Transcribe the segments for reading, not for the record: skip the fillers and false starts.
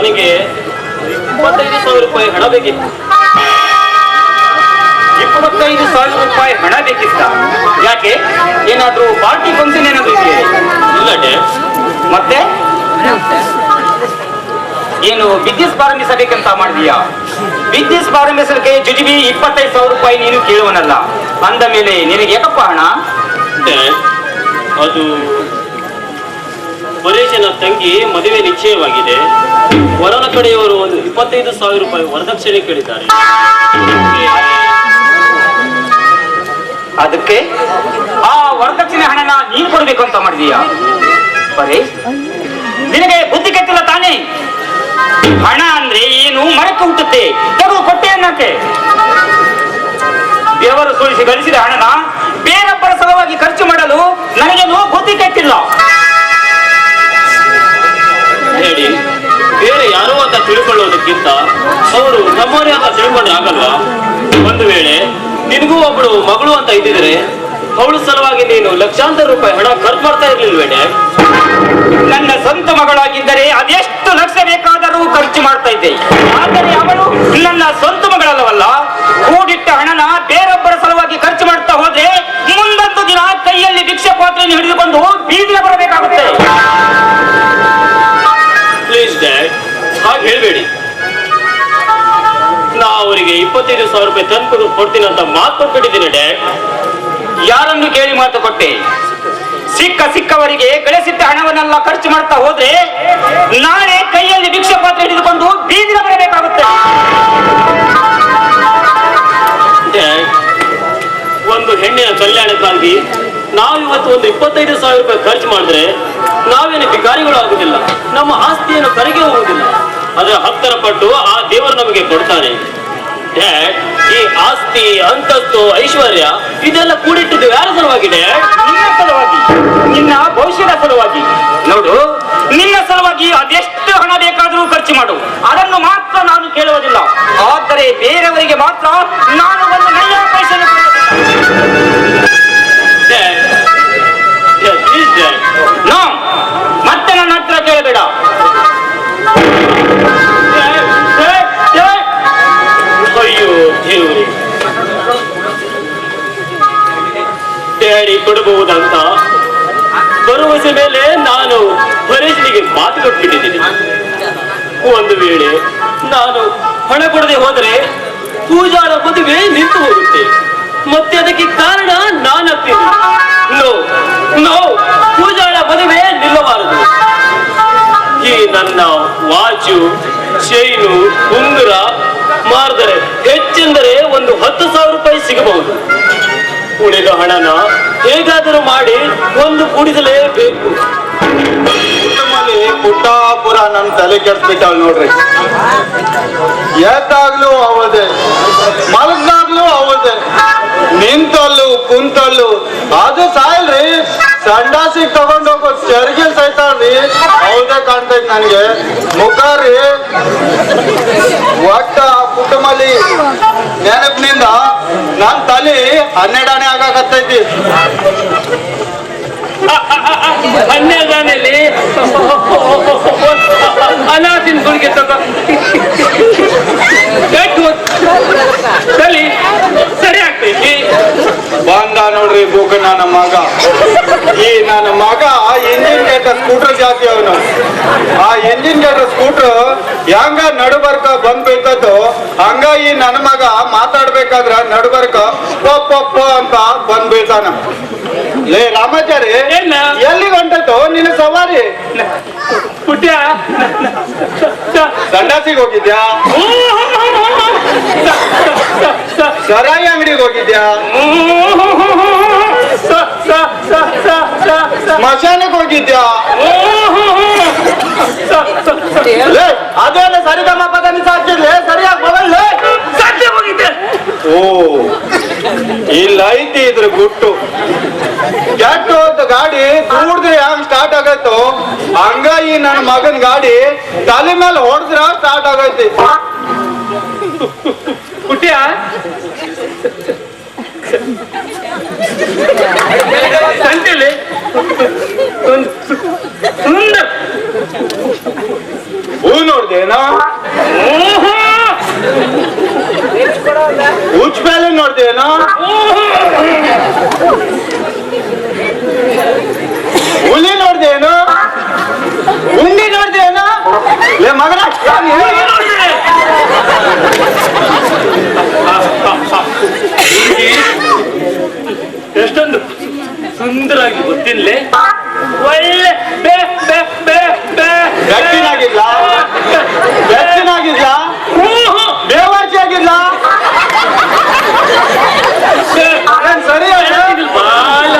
ನನಗೆ 25,000 ರೂಪಾಯಿ ಹಣ ಬೇಕಿತ್ತು. 25,000 ರೂಪಾಯಿ ಹಣ ಬೇಕಿತ್ತ? ಯಾಕೆ, ಏನಾದ್ರೂ ಪಾರ್ಟಿ ಫಂಕ್ಷನ್ ಏನಾದ್ರು ಇದೆಯೇ? ಇಲ್ಲ ಡ್ಯಾಡ್. ಮತ್ತೆ ಏನು ಬಿಸ್ನೆಸ್ ಪ್ರಾರಂಭಿಸಬೇಕಂತ ಮಾಡಿದೀಯಾ? ಬಿಸ್ನೆಸ್ ಪ್ರಾರಂಭಿಸಲಿಕ್ಕೆ ಜುಜುಬಿ 25,000 ರೂಪಾಯಿ ನೀನು ಕೇಳುವನಲ್ಲ, ಅಂದ ಮೇಲೆ ನಿನಗೆ ಯಾಕಪ್ಪ ಹಣ? ಡ್ಯಾಡ್, ಅದು ಪರೇಶನ ತಂಗಿ ಮದುವೆ ನಿಶ್ಚಯವಾಗಿದೆ. ವರನ ಕಡೆಯವರು ಒಂದು 25,000 ರೂಪಾಯಿ ವರದಕ್ಷಿಣೆ ಕೇಳಿದ್ದಾರೆ. ಅದಕ್ಕೆ ಆ ವರದಕ್ಷಿಣೆ ಹಣನ ನೀನು ಕೊಡ್ಬೇಕು ಅಂತ ಮಾಡಿದೀಯಾ? ಪರೇಶ್, ನಿನಗೆ ಬುದ್ಧಿ ಕೆಟ್ಟಿಲ್ಲ ತಾನೇ? ಹಣ ಅಂದ್ರೆ ಏನು ಮರಕ್ಕೆ ಹುಟ್ಟುತ್ತೆ, ತಗೋ ಕೊಟ್ಟೆ ಅನ್ನಕ್ಕೆ. ಬೆವರು ಸುಳಿಸಿ ಗಳಿಸಿದ ಹಣನ ಬೇರೊಬ್ಬರ ಸಲುವಾಗಿ ಖರ್ಚು ಮಾಡಲು ನನಗೇನು ಬುದ್ಧಿ ಕೆಟ್ಟಿಲ್ಲ. ಹೇಳಿ, ಬೇರೆ ಯಾರೋ ಅಂತ ತಿಳ್ಕೊಳ್ಳೋದಕ್ಕಿಂತ ಅವರು ನಮ್ಮವರೇ ಅಂತ ತಿಳ್ಕೊಂಡ್ರೆ ಆಗಲ್ವಾ? ಒಂದು ವೇಳೆ ನಿನಗೂ ಒಬ್ಬಳು ಮಗಳು ಅಂತ ಇದ್ದಿದ್ರೆ ಅವಳ ಸಲುವಾಗಿ ನೀನು ಲಕ್ಷಾಂತರ ರೂಪಾಯಿ ಹಣ ಖರ್ಚು ಮಾಡ್ತಾ ಇರ್ಲಿಲ್ವೇ ಡ್ಯಾಡ್? ನನ್ನ ಸ್ವಂತ ಮಗಳಾಗಿದ್ದರೆ ಅದೆಷ್ಟು ಲಕ್ಷ ಬೇಕಾದರೂ ಖರ್ಚು ಮಾಡ್ತಾ ಇದ್ದೆ. ಆದರೆ ಅವಳು ನನ್ನ ಸ್ವಂತ ಮಗಳಲ್ಲವಲ್ಲ. ಕೂಡಿಟ್ಟ ಹಣನ ಬೇರೊಬ್ಬರ ಸಲುವಾಗಿ ಖರ್ಚು ಮಾಡ್ತಾ ಹೋದ್ರೆ ಮುಂದೊಂದು ದಿನ ಕೈಯಲ್ಲಿ ಭಿಕ್ಷೆ ಪಾತ್ರೆಯನ್ನು ಹಿಡಿದುಕೊಂಡು ಬೀದಿಗೆ ಬರಬೇಕಾಗುತ್ತೆ. ಪ್ಲೀಸ್ ಡ್ಯಾಡ್, ಹಾಗೆ ಹೇಳ್ಬೇಡಿ. ನಾ ಅವರಿಗೆ 25,000 ರೂಪಾಯಿ ತಂದು ಕೊಡ್ತೀನಿ ಅಂತ ಮಾತು ಕೊಟ್ಬಿಟ್ಟಿದ್ದೀನಿ ಡ್ಯಾಡ್. ಯಾರನ್ನು ಕೇಳಿ ಮಾತು ಕೊಟ್ಟೆ? ಸಿಕ್ಕವರಿಗೆ ಗಳಿಸಿಟ್ಟ ಹಣವನ್ನೆಲ್ಲ ಖರ್ಚು ಮಾಡ್ತಾ ಹೋದ್ರೆ ನಾಳೆ ಕೈಯಲ್ಲಿ ಭಿಕ್ಷೆ ಪಾತ್ರೆ ಹಿಡಿದುಕೊಂಡು ಬೀದಿಗೆ ಬರಬೇಕಾಗುತ್ತೆ. ಡ್ಯಾಡ್, ಒಂದು ಹೆಣ್ಣಿನ ಕಲ್ಯಾಣಕ್ಕಾಗಿ ನಾವು ಇವತ್ತು ಒಂದು 25,000 ರೂಪಾಯಿ ಖರ್ಚು ಮಾಡಿದ್ರೆ ನಾವೇನು ಭಿಕಾರಿಗಳು ಆಗುದಿಲ್ಲ, ನಮ್ಮ ಆಸ್ತಿಯನ್ನು ಕರೆಗೆ ಹೋಗುದಿಲ್ಲ. ಅದರ 10ರ ಪಟ್ಟು ಆ ದೇವರು ನಮಗೆ ಕೊಡ್ತಾನೆ. ಡ್ಯಾಡ್, ಈ ಆಸ್ತಿ, ಅಂತಸ್ತು, ಐಶ್ವರ್ಯ ಇದೆಲ್ಲ ಕೂಡಿಟ್ಟಿದ್ದು ಯಾರ ಸಲುವಾಗಿ ಡ್ಯಾಡ್? ನಿನ್ನ ಸಲುವಾಗಿ, ನಿನ್ನ ಭವಿಷ್ಯದ ಸಲುವಾಗಿ. ನೋಡು, ನಿನ್ನ ಸಲುವಾಗಿ ಅದೆಷ್ಟು ಹಣ ಬೇಕಾದರೂ ಖರ್ಚು ಮಾಡು, ಅದನ್ನು ಮಾತ್ರ ನಾನು ಕೇಳುವುದಿಲ್ಲ. ಆದರೆ ಬೇರೆಯವರಿಗೆ ಮಾತ್ರ ನಾನು ಒಂದು ನಯ ಪೈಸೆಯನ್ನು ಕೊಡುವುದಿಲ್ಲ. ನೋ, ಮತ್ತೆ ನನ್ನ ಹತ್ರ ಕೇಳಬೇಡ. ಅಯ್ಯೋ ದೇವರೇ, ಡ್ಯಾಡಿ ಕೊಡಬಹುದಂತ ಭರವಸೆ ಮೇಲೆ ನಾನು ಪರೇಶನಿಗೆ ಮಾತು ಕೊಟ್ಬಿಟ್ಟಿದ್ದೀನಿ. ಒಂದು ವೇಳೆ ನಾನು ಹಣ ಕೊಡದೆ ಹೋದರೆ ಪೂಜಾರ ಮದುವೆ ನಿಂತು ಹೋಗುತ್ತೆ. ಮತ್ತೆ ಅದಕ್ಕೆ ಕಾರಣ ನಾನಾಗ್ತೀನಿ. ನೋ ನೋ, ಪೂಜಾರ ಮದುವೆ ನಿಲ್ಲಬಾರದು. ಈ ನನ್ನ ವಾಚು, ಚೈನು, ಉಂಗುರ ಮಾರಿದರೆ ಹೆಚ್ಚೆಂದರೆ ಒಂದು 10,000 ರೂಪಾಯಿ ಸಿಗಬಹುದು. ಉಳಿದ ಹಣನ ಹೇಗಾದರೂ ಮಾಡಿ ಒಂದು ಕೂಡಿಸಲೇಬೇಕು. ಪುಟ್ಟಾಪುರ ನನ್ನ ತಲೆ ಕೆಡ್ಸ್ಬಿಟ್ಟಾಳ ನೋಡ್ರಿ. ಎದ್ದಾಗ್ಲೂ ಅವದೆ, ಮಲಗ್ದಾಗ್ಲೂ ಅವದೆ, ನಿಂತಲ್ಲು ಕುಂತಲ್ಲು. ಅದು ಸಾಯಲ್ರಿ, ಸಂಡಾಸಿಗೆ ತಗೊಂಡೋಗೋ ಚರ್ಗಿ ಸೈತಾಳ್ರಿ. ಹೌದೇ ಕಾಣ್ತೈತಿ ನನ್ಗೆ ಮುಖ ರೀ. ಒಟ್ಟ ಕುಟುಂಬಲಿ ನೆನಪಿನಿಂದ ನನ್ ತಲೆ 12 ಆಣೆ ಆಗಾಕತ್ತೈತಿ. 12 ಆಣೆಯಲ್ಲಿ ಅನಾಥಿನ ಗುಳಿಗೆ ತಗೋ ಸರಿ ಆಗ್ತೈತಿ. ಬಂದ ನೋಡ್ರಿ ಬೂಕ ನನ್ನ ಮಗ. ಈ ನನ್ನ ಮಗ ಇಂಜಿನ್ ಗೇಟ ಸ್ಕೂಟರ್ ಜಾತಿ ಅವನು. ಆ ಇಂಜಿನ್ ಗೇಟ ಸ್ಕೂಟರ್ ಹೆಂಗ ನಡುಬರ್ಕ ಬಂದ್ ಬೀಳ್ತದೋ ಹಂಗ ಈ ನನ್ನ ಮಗ ಮಾತಾಡ್ಬೇಕಾದ್ರ ನಡುಬರ್ಕ ಪಪ್ಪ ಅಂತ ಬಂದ್ ಬೀಳ್ತಾನ. ಲೇ ರಾಮಾಚಾರಿ, ಎಲ್ಲಿಗೆ ಹೊಂಟೈತೋ ನಿನ್ನ ಸವಾರಿ? ಪುಟ್ಯ, ಸಂಡಾಸಿಗೆ ಹೋಗಿದ್ಯಾ? ಸರಾಯಿ ಅಂಗಡಿಗೆ ಹೋಗಿದ್ಯಾ? ಸ್ಮಶಾನಕ್ಕೆ ಹೋಗಿದ್ಯಾ? ಅದೇನು ಸರಿಗಮ ಪದ ಹಾಕಿದ್ಲೆ ಸರಿಯಾಗಿ ಬರಲ್ಲ. ಓ, ಇಲ್ಲ ಐತಿ ಇದ್ರ ಗುಟ್ಟು. ಕೆಟ್ಟು ಗಾಡಿ ಕೂಡಿದ್ರೆ ಹೆಂಗ್ ಸ್ಟಾರ್ಟ್ ಆಗತ್ತೋ ಹಂಗ ಈ ನನ್ನ ಮಗನ್ ಗಾಡಿ ತಲೆ ಮೇಲೆ ಹೊಡೆದ್ರ ಸ್ಟಾರ್ಟ್ ಆಗೈತಿ. ಪುಟ್ಯ, ಸಂತೆಲಿ ಹೂ ನೋಡ್ದೆ ನೋಡ್ದೇನೋ ಉಚ್ಚ ಮೇಲೆ ನೋಡ್ದೇನೋ ಹುಲಿ ನೋಡ್ದೇನೋ ಉಂಡಿ ನೋಡ್ದೇನೋ ಲೇ ಮಗನ ಎಷ್ಟೊಂದು ಸುಂದರವಾಗಿ ಗೊತ್ತಿಲ್ಲೇ ಒಳ್ಳೆ ಬೇ ಬೇ ಬೇ ಬೇ ಗಟ್ಟಿನಾಗಿಲ್ಲ ಗಟ್ಟಿನಾಗಿಲ್ಲ ಬೇವಾರ್ಚಿ ಆಗಿಲ್ಲ ಸರಿ ಬಾಳ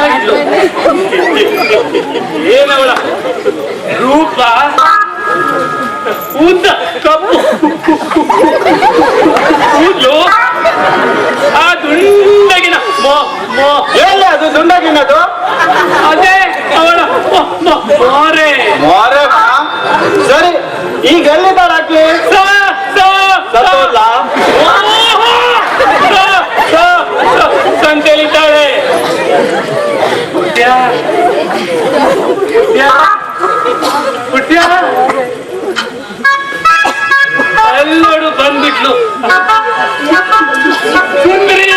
ಏನವಳ ರೂಪ ಉದ್ದ ಕಪ್ಪು ಕೂದ್ಲು ಆ ದುಂಡಗಿನ ಎಲ್ಲಿ ಅದು ದುಂಡಗಿನದು ಅದೇ ಅವಳ ಮಾರೆ ಮಾರೆ ಸರಿ ಈಗ ಎಲ್ಲಿದ್ದಾಳಾಕಿ ಸತ್ತೋದ್ಲ ಸಂತೆಲಿದ್ದಾಳೆ ಪುಟ್ಯ ಎಲ್ಲೋಡು ಬಂದ್ಬಿಟ್ಲು ಸುಂದರಿ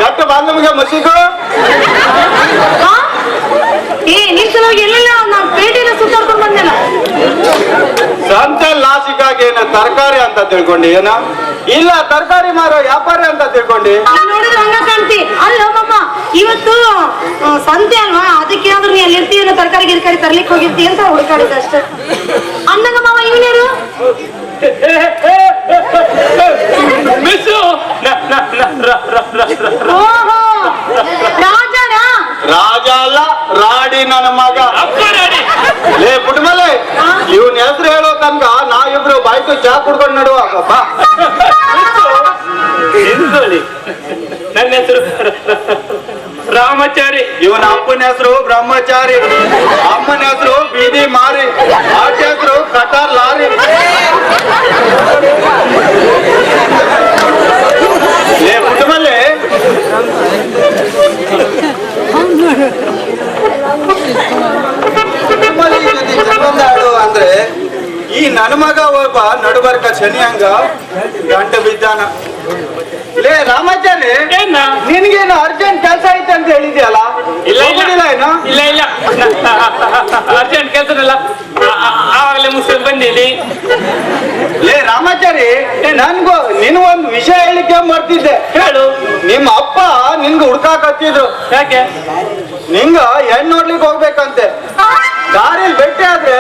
ಡಾಕ್ಟರ್ ಬಾಂಧವ್ಗೆ ಮಸಿಗೂ ಎಲ್ಲೆಲ್ಲ ನಾವು ಪೇಟೆನ ಸುತ್ತಾಡ್ಕೊಂಡು ಬಂದೆಲ್ಲ ಸಂತೆ ಲಾಸಿಗಾಗಿ ಏನ ತರಕಾರಿ ಅಂತ ತಿಳ್ಕೊಂಡಿ ಏನ ಇಲ್ಲ ತರಕಾರಿ ಮಾರೋ ವ್ಯಾಪಾರಿ ಅಂತ ತಿಳ್ಕೊಂಡಿ ನೋಡಿದ್ರೆ ಹಂಗ ಕಾಣ್ತಿ ಅಲ್ಲ ಮಮ್ಮ ಇವತ್ತು ಸಂತೆ ಅಲ್ವಾ ಅದಕ್ಕೆ ಆದ್ರೂ ನೀ ಅಲ್ಲಿ ಇರ್ತೀಯ ತರಕಾರಿ ಗಿರ್ಕಾರಿ ತರ್ಲಿಕ್ಕೆ ಹೋಗಿರ್ತಿ ಅಂತ ಹುಡುಕಾಡಿದ ಅಷ್ಟೇ ಅಂದಂಗ ಮಾವ ಇವನ್ಯಾರು ಮಿಸ್ಸು ಓಹೋ ರಾಜನ ರಾಜ ಅಲ್ಲ ರಾಡಿ ನನ್ನ ಮಗ ಲೇ ಪುಟ್ಮಲೆ ಇವನ್ ಹೆಸರು ಹೇಳೋ ತನಕ ನಾವಿಬ್ರು ಬಾಯ್ತು ಚಾ ಕುಡ್ಕೊಂಡು ನಡುವಾಗ ಬಾ ನಿಂತ್ಕೊಳ್ಳಿ. ನನ್ನ ಹೆಸರು ರಾಮಚಾರಿ. ಇವನ ಅಪ್ಪನ ಹೆಸರು ಬ್ರಹ್ಮಚಾರಿ, ಅಮ್ಮನ ಹೆಸರು ಬೀದಿ ಮಾರಿ, ಆಚೆ ಹೆಸರು ಕಟಾರ್ ಲಾರಿ. ಲೇ ಪುಟ್ಮಲೆ ಆಡು ಅಂದ್ರೆ ಈ ನನ್ನ ಮಗ ಒಬ್ಬ ನಡುಬರ್ಕ ಶನಿ ಹಂಗ ಗಂಟೆ ಬಿದ್ದಾನ. ಲೇ ರಾಮಾಚಾರಿ, ನಿನ್ಗೇನು ಅರ್ಜೆಂಟ್ ಕೆಲಸ ಐತೆ ಅಂತ ಹೇಳಿದ್ಯಲ್ಲ? ಇಲ್ಲ ಏನು? ಇಲ್ಲ ಇಲ್ಲ ಅರ್ಜೆಂಟ್ ಕೆಲಸನಲ್ಲ, ಆವಾಗಲೇ ಮುಗಿಸ್ ಬಂದಿದ್ದೀನಿ. ಲೇ ರಾಮಾಚಾರಿ, ನನ್ಗೂ ನಿನ್ಗೊಂದು ವಿಷಯ ಹೇಳಿಕೆ ಬರ್ತಿದ್ದೆ. ಹೇಳು. ನಿಮ್ಮ ಅಪ್ಪ ನಿನ್ಗ ಹುಡ್ಕಾಕತ್ತಿದ್ರು. ಯಾಕೆ? ನಿಂಗ ಹೆಣ್ಣು ನೋಡ್ಲಿಕ್ಕೆ ಹೋಗ್ಬೇಕಂತೆ. ದಾರಿಲಿ ಭೇಟಿ ಆದ್ರೆ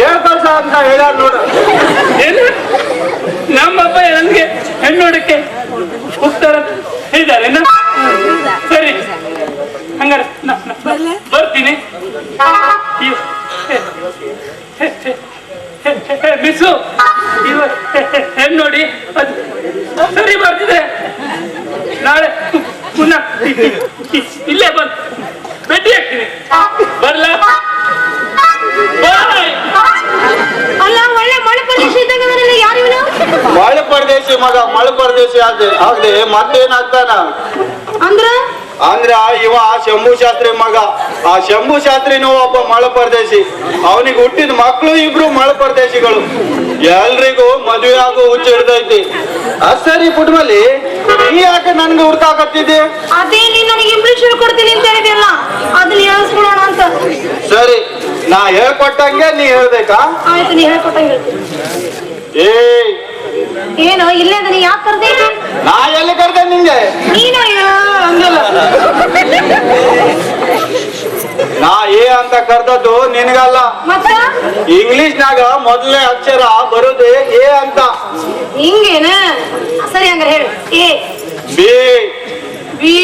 7 ಕಳ್ಸ ಅಂತ ಹೇಳ್ಯಾರ ನೋಡು. ಏನು ನಮ್ಮಪ್ಪ ನನ್ಗೆ ಹೆಣ್ಣು ನೋಡಕ್ಕೆ ಹೋಗ್ತಾರ ಹೇಳಿದ್ದಾರೆ? ಸರಿ, ಹಂಗಾರೆ ಬರ್ತೀನಿ. ಮಿಸ್ಸು ಹೆಣ್ಣು ನೋಡಿ ಅದು ಸರಿ ಬರ್ತಿದೆ. ನಾಳೆ ಪುನಃ ಇಲ್ಲೇ ಬಂದು ಭೇಟಿ ಆಗ್ತೀನಿ. ಬರ್ಲಾ? ಅಲ್ಲ, ಒಳ್ಳೆ ಮಳೆ ಪ್ರದೇಶ ಇದ್ದಾಗ ಯಾರು ಇವನು? ಮಳೆ ಪರದೇಶಿ ಮಗ, ಮಳೆ ಪರದೇಶಿ ಆಗದೆ ಮತ್ತೇನಾಗ್ತಾನ ಅಂದ್ರ ಇವ ಶಂಭು ಶಾಸ್ತ್ರಿ ಮಗ. ಆ ಶಂಭು ಶಾಸ್ತ್ರಿನೂ ಒಬ್ಬ ಮಳೆ ಪರದೇಶಿ. ಅವನಿಗೆ ಹುಟ್ಟಿದ ಮಕ್ಕಳು ಇಬ್ರು ಮಳೆ ಪರದೇಶಿಗಳು. ಎಲ್ರಿಗೂ ಮದುವೆ ಆಗೋ ಹುಚ್ಚ ಹಿಡ್ದೈತಿ. ಸರಿ ಪುಟ್ಮಲ್ಲಿ, ನೀ ಯಾಕೆ ನನ್ಗೆ ಹುಡ್ಕಾಕತ್ತಿದ್ದೆ? ಅದೇ ನೀನ್ ನನಗೆ ಇಂಗ್ಲಿಷ್ ಹೇಳ್ಕೊಡ್ತೀನಿ ಅಂತ ಹೇಳಿದ್ಯಲ್ಲ, ಅದನ್ನ ಹೇಳ್ಸ್ಕೊಳೋಣ ಅಂತ. ಸರಿ, ನಾ ಹೇಳ್ಕೊಟ್ಟಂಗೆ ನೀ ಹೇಳ್ಬೇಕಾ? ಆಯ್ತು, ನೀ ಹೇಳ್ಕೊಟ್ಟಂಗೆ ಹೇಳ್ತೀನಿ. ಏ ಏನೋ ಇಲ್ಲೇ ಅದನ್ನ ಯಾಕೆ ಕರ್ದೆ ನಾ ಎಲ್ಲಿ ಕರ್ದೆ ನಿಂಗೆ? ನೀನು ಹಂಗಲ್ಲ ನಾ ಏ ಅಂತ ಕರ್ದದ್ದು ನಿನ್ಗಲ್ಲ. ಮತ್ತ ಇಂಗ್ಲಿಷ್ನಾಗ ಮೊದಲನೇ ಅಕ್ಷರ ಬರೋದು ಎ ಅಂತ. ಹಿಂಗೇನ? ಸರಿ ಹಂಗಾರೆ ಹೇಳು. A B B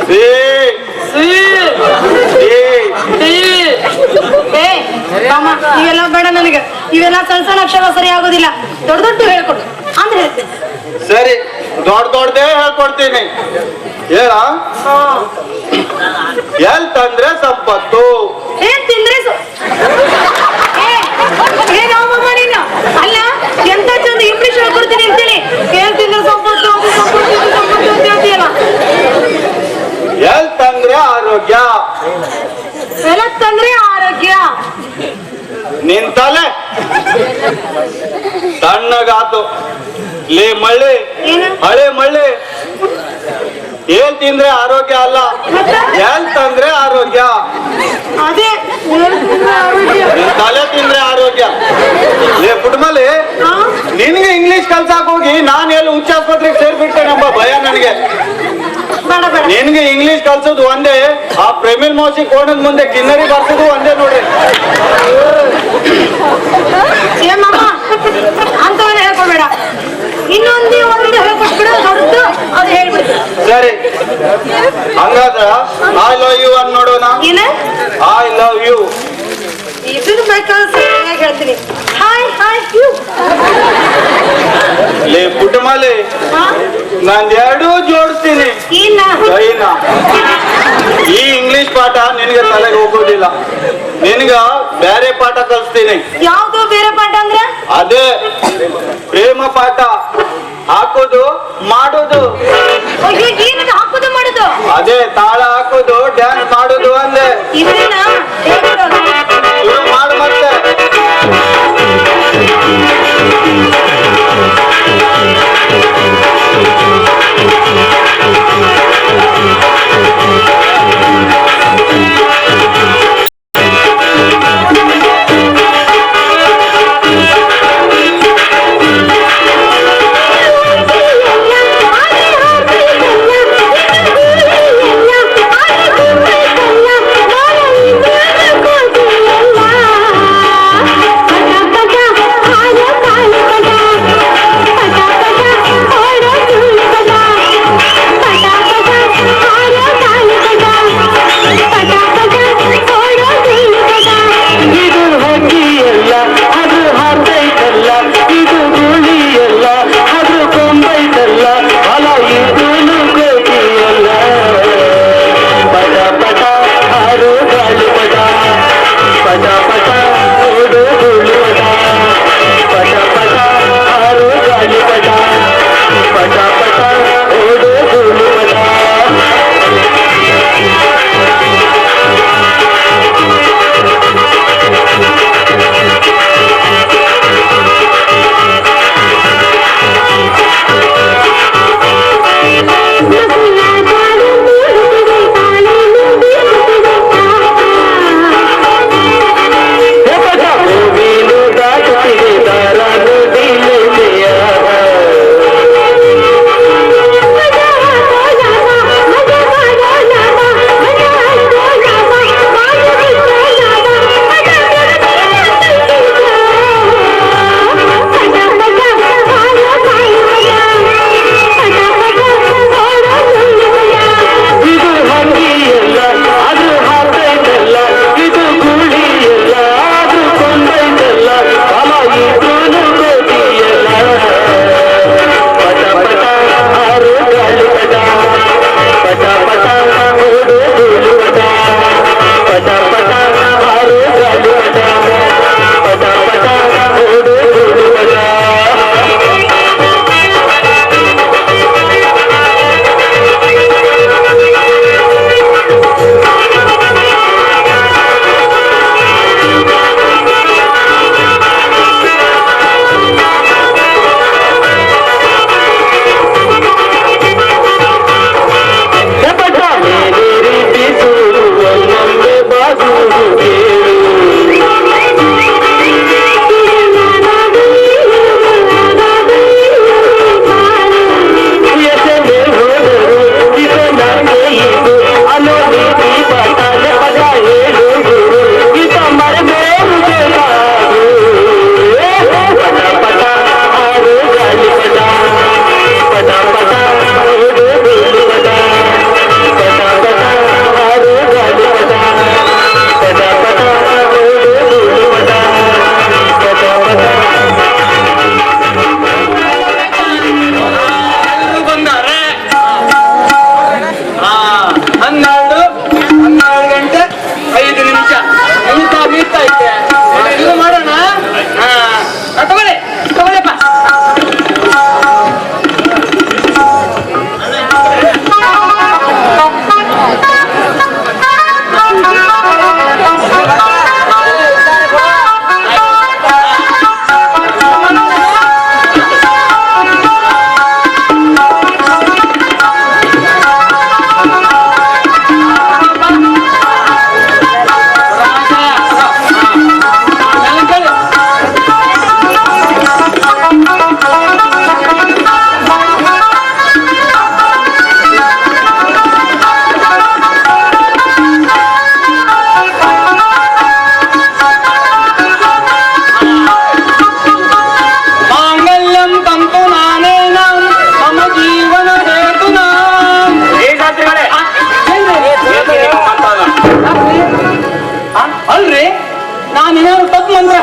C C D D. ಏ ಮಾಮ ಇವೆಲ್ಲ ಬೇಡ ನನಗೆ. ಇವೆಲ್ಲ ಸಣ್ಣ ಸಣ್ಣ ಅಕ್ಷರ ಸರಿ ಆಗೋದಿಲ್ಲ. ದೊಡ್ಡ ದೊಡ್ಡ ಹೇಳ್ಕೊಡು ಅಂದ್ರೆ ಹೇಳ್ತೇನೆ. ಸರಿ, ದೊಡ್ಡದೇ ಹೇಳ್ಕೊಡ್ತೀನಿ. ಹೇಳ. ಹೆಲ್ತ್ ಅಂದ್ರೆ ಸಂಪತ್ತು. ಏನ್ ತಿಂದ್ರೆ ನೀನು ಅಲ್ಲ ಎಂತ ಚಂದ ಇಂಗ್ಲಿಷ್ ಹೇಳ್ಕೊಡ್ತೀನಿ ಅಂತೇಳಿ ಏನ್ ತಿಂದ್ರೆ ಸಂಪತ್ತು ಅದು ಸಂಪತ್ತು ಇದು ಸಂಪತ್ತು ಅಂತ ಹೇಳ್ತೀಯಲ್ಲ. ಹೆಲ್ತ್ ಅಂದ್ರೆ ಆರೋಗ್ಯ. ಹೆಲ್ತ್ ಅಂದ್ರೆ ಆರೋಗ್ಯ. ನಿನ್ ತಲೆ ತಣ್ಣಗಾತು. ಲೇ ಮಳ್ಳಿ, ಏನು? ಹಳೆ ಮಳ್ಳಿ. ಏನ್ ತಿಂದ್ರೆ ಆರೋಗ್ಯ ಅಲ್ಲ, ಹೆಲ್ತ್ ಅಂದ್ರೆ ಆರೋಗ್ಯ. ಅದೇ health ಅಂದ್ರೆ ಆರೋಗ್ಯ. ನಿನ್ ತಲೆ ತಿಂದ್ರೆ ಆರೋಗ್ಯ. ಲೇ ಪುಟ್ಮಲ್ಲಿ, ಹಾ? ನಿನ್ಗೆ ಇಂಗ್ಲಿಷ್ ಕಲ್ಸಾಕ್ ಹೋಗಿ ನಾನು ಎಲ್ಲಿ ಉಚ್ಚಾಸ್ಪತ್ರೆಗೆ ಸೇರ್ಬಿಡ್ತೇನೆಂಬ ಭಯ ನನಗೆ. ಬೇಡ ಬೇಡ. ನಿನ್ಗೆ ಇಂಗ್ಲಿಷ್ ಕಲ್ಸೋದು ಒಂದೇ, ಆ ಪ್ರೇಮಿಲ್ ಮೋಸಿ ಕೋಣದ ಮುಂದೆ ಕಿನ್ನರಿ ಬರ್ಸೋದು ಒಂದೇ ನೋಡ್ರಿ. ಏ ಮಾಮ ಅಂತವನ್ನ ಹೇಳ್ಕೊಬೇಡ. ಇನ್ನೊಂದು ಹೇಳ್ಕೊಟ್ಬಿಡು ದೊಡ್ಡದು, ಅದು ಹೇಳ್ಬಿಡು. ಸರಿ, ಹಂಗಾದ್ರ ಐ ಲವ್ ಯು ಅನ್ ನೋಡೋಣ. ಏನ? I love you. ಇದನ್ನು ಬೇಕಾದ್ರೆ ಸರಿಯಾಗಿ ಹೇಳ್ತೀನಿ. Hi hi you. ಲೇ ಪುಟ್ಟಮಾಲಿ, ನಾನ್ ಎರಡೂ ಜೋಡಿಸ್ತೀನಿ ಏನ? ಕೈನ. ಈ ಇಂಗ್ಲಿಷ್ ಪಾಠ ನಿನಗೆ ತಲೆಗೆ ಹೋಗೋದಿಲ್ಲ. ನಿನ್ಗ ಬೇರೆ ಪಾಠ ಕಲಿಸ್ತೀನಿ. ಯಾವ್ದು ಬೇರೆ ಪಾಠ ಅಂದ್ರೆ? ಅದೇ ಪ್ರೇಮ ಪಾಠ. ಹಾಕೋದು ಮಾಡೋದು. ಅಯ್ಯೋ ಏನದು ಹಾಕೋದು ಮಾಡೋದು? ಅದೇ ತಾಳ ಹಾಕೋದು ಡ್ಯಾನ್ಸ್ ಮಾಡೋದು ಅಂದೆ. ಇದನ್ನ ಶುರು ಮಾಡು ಮತ್ತೆ.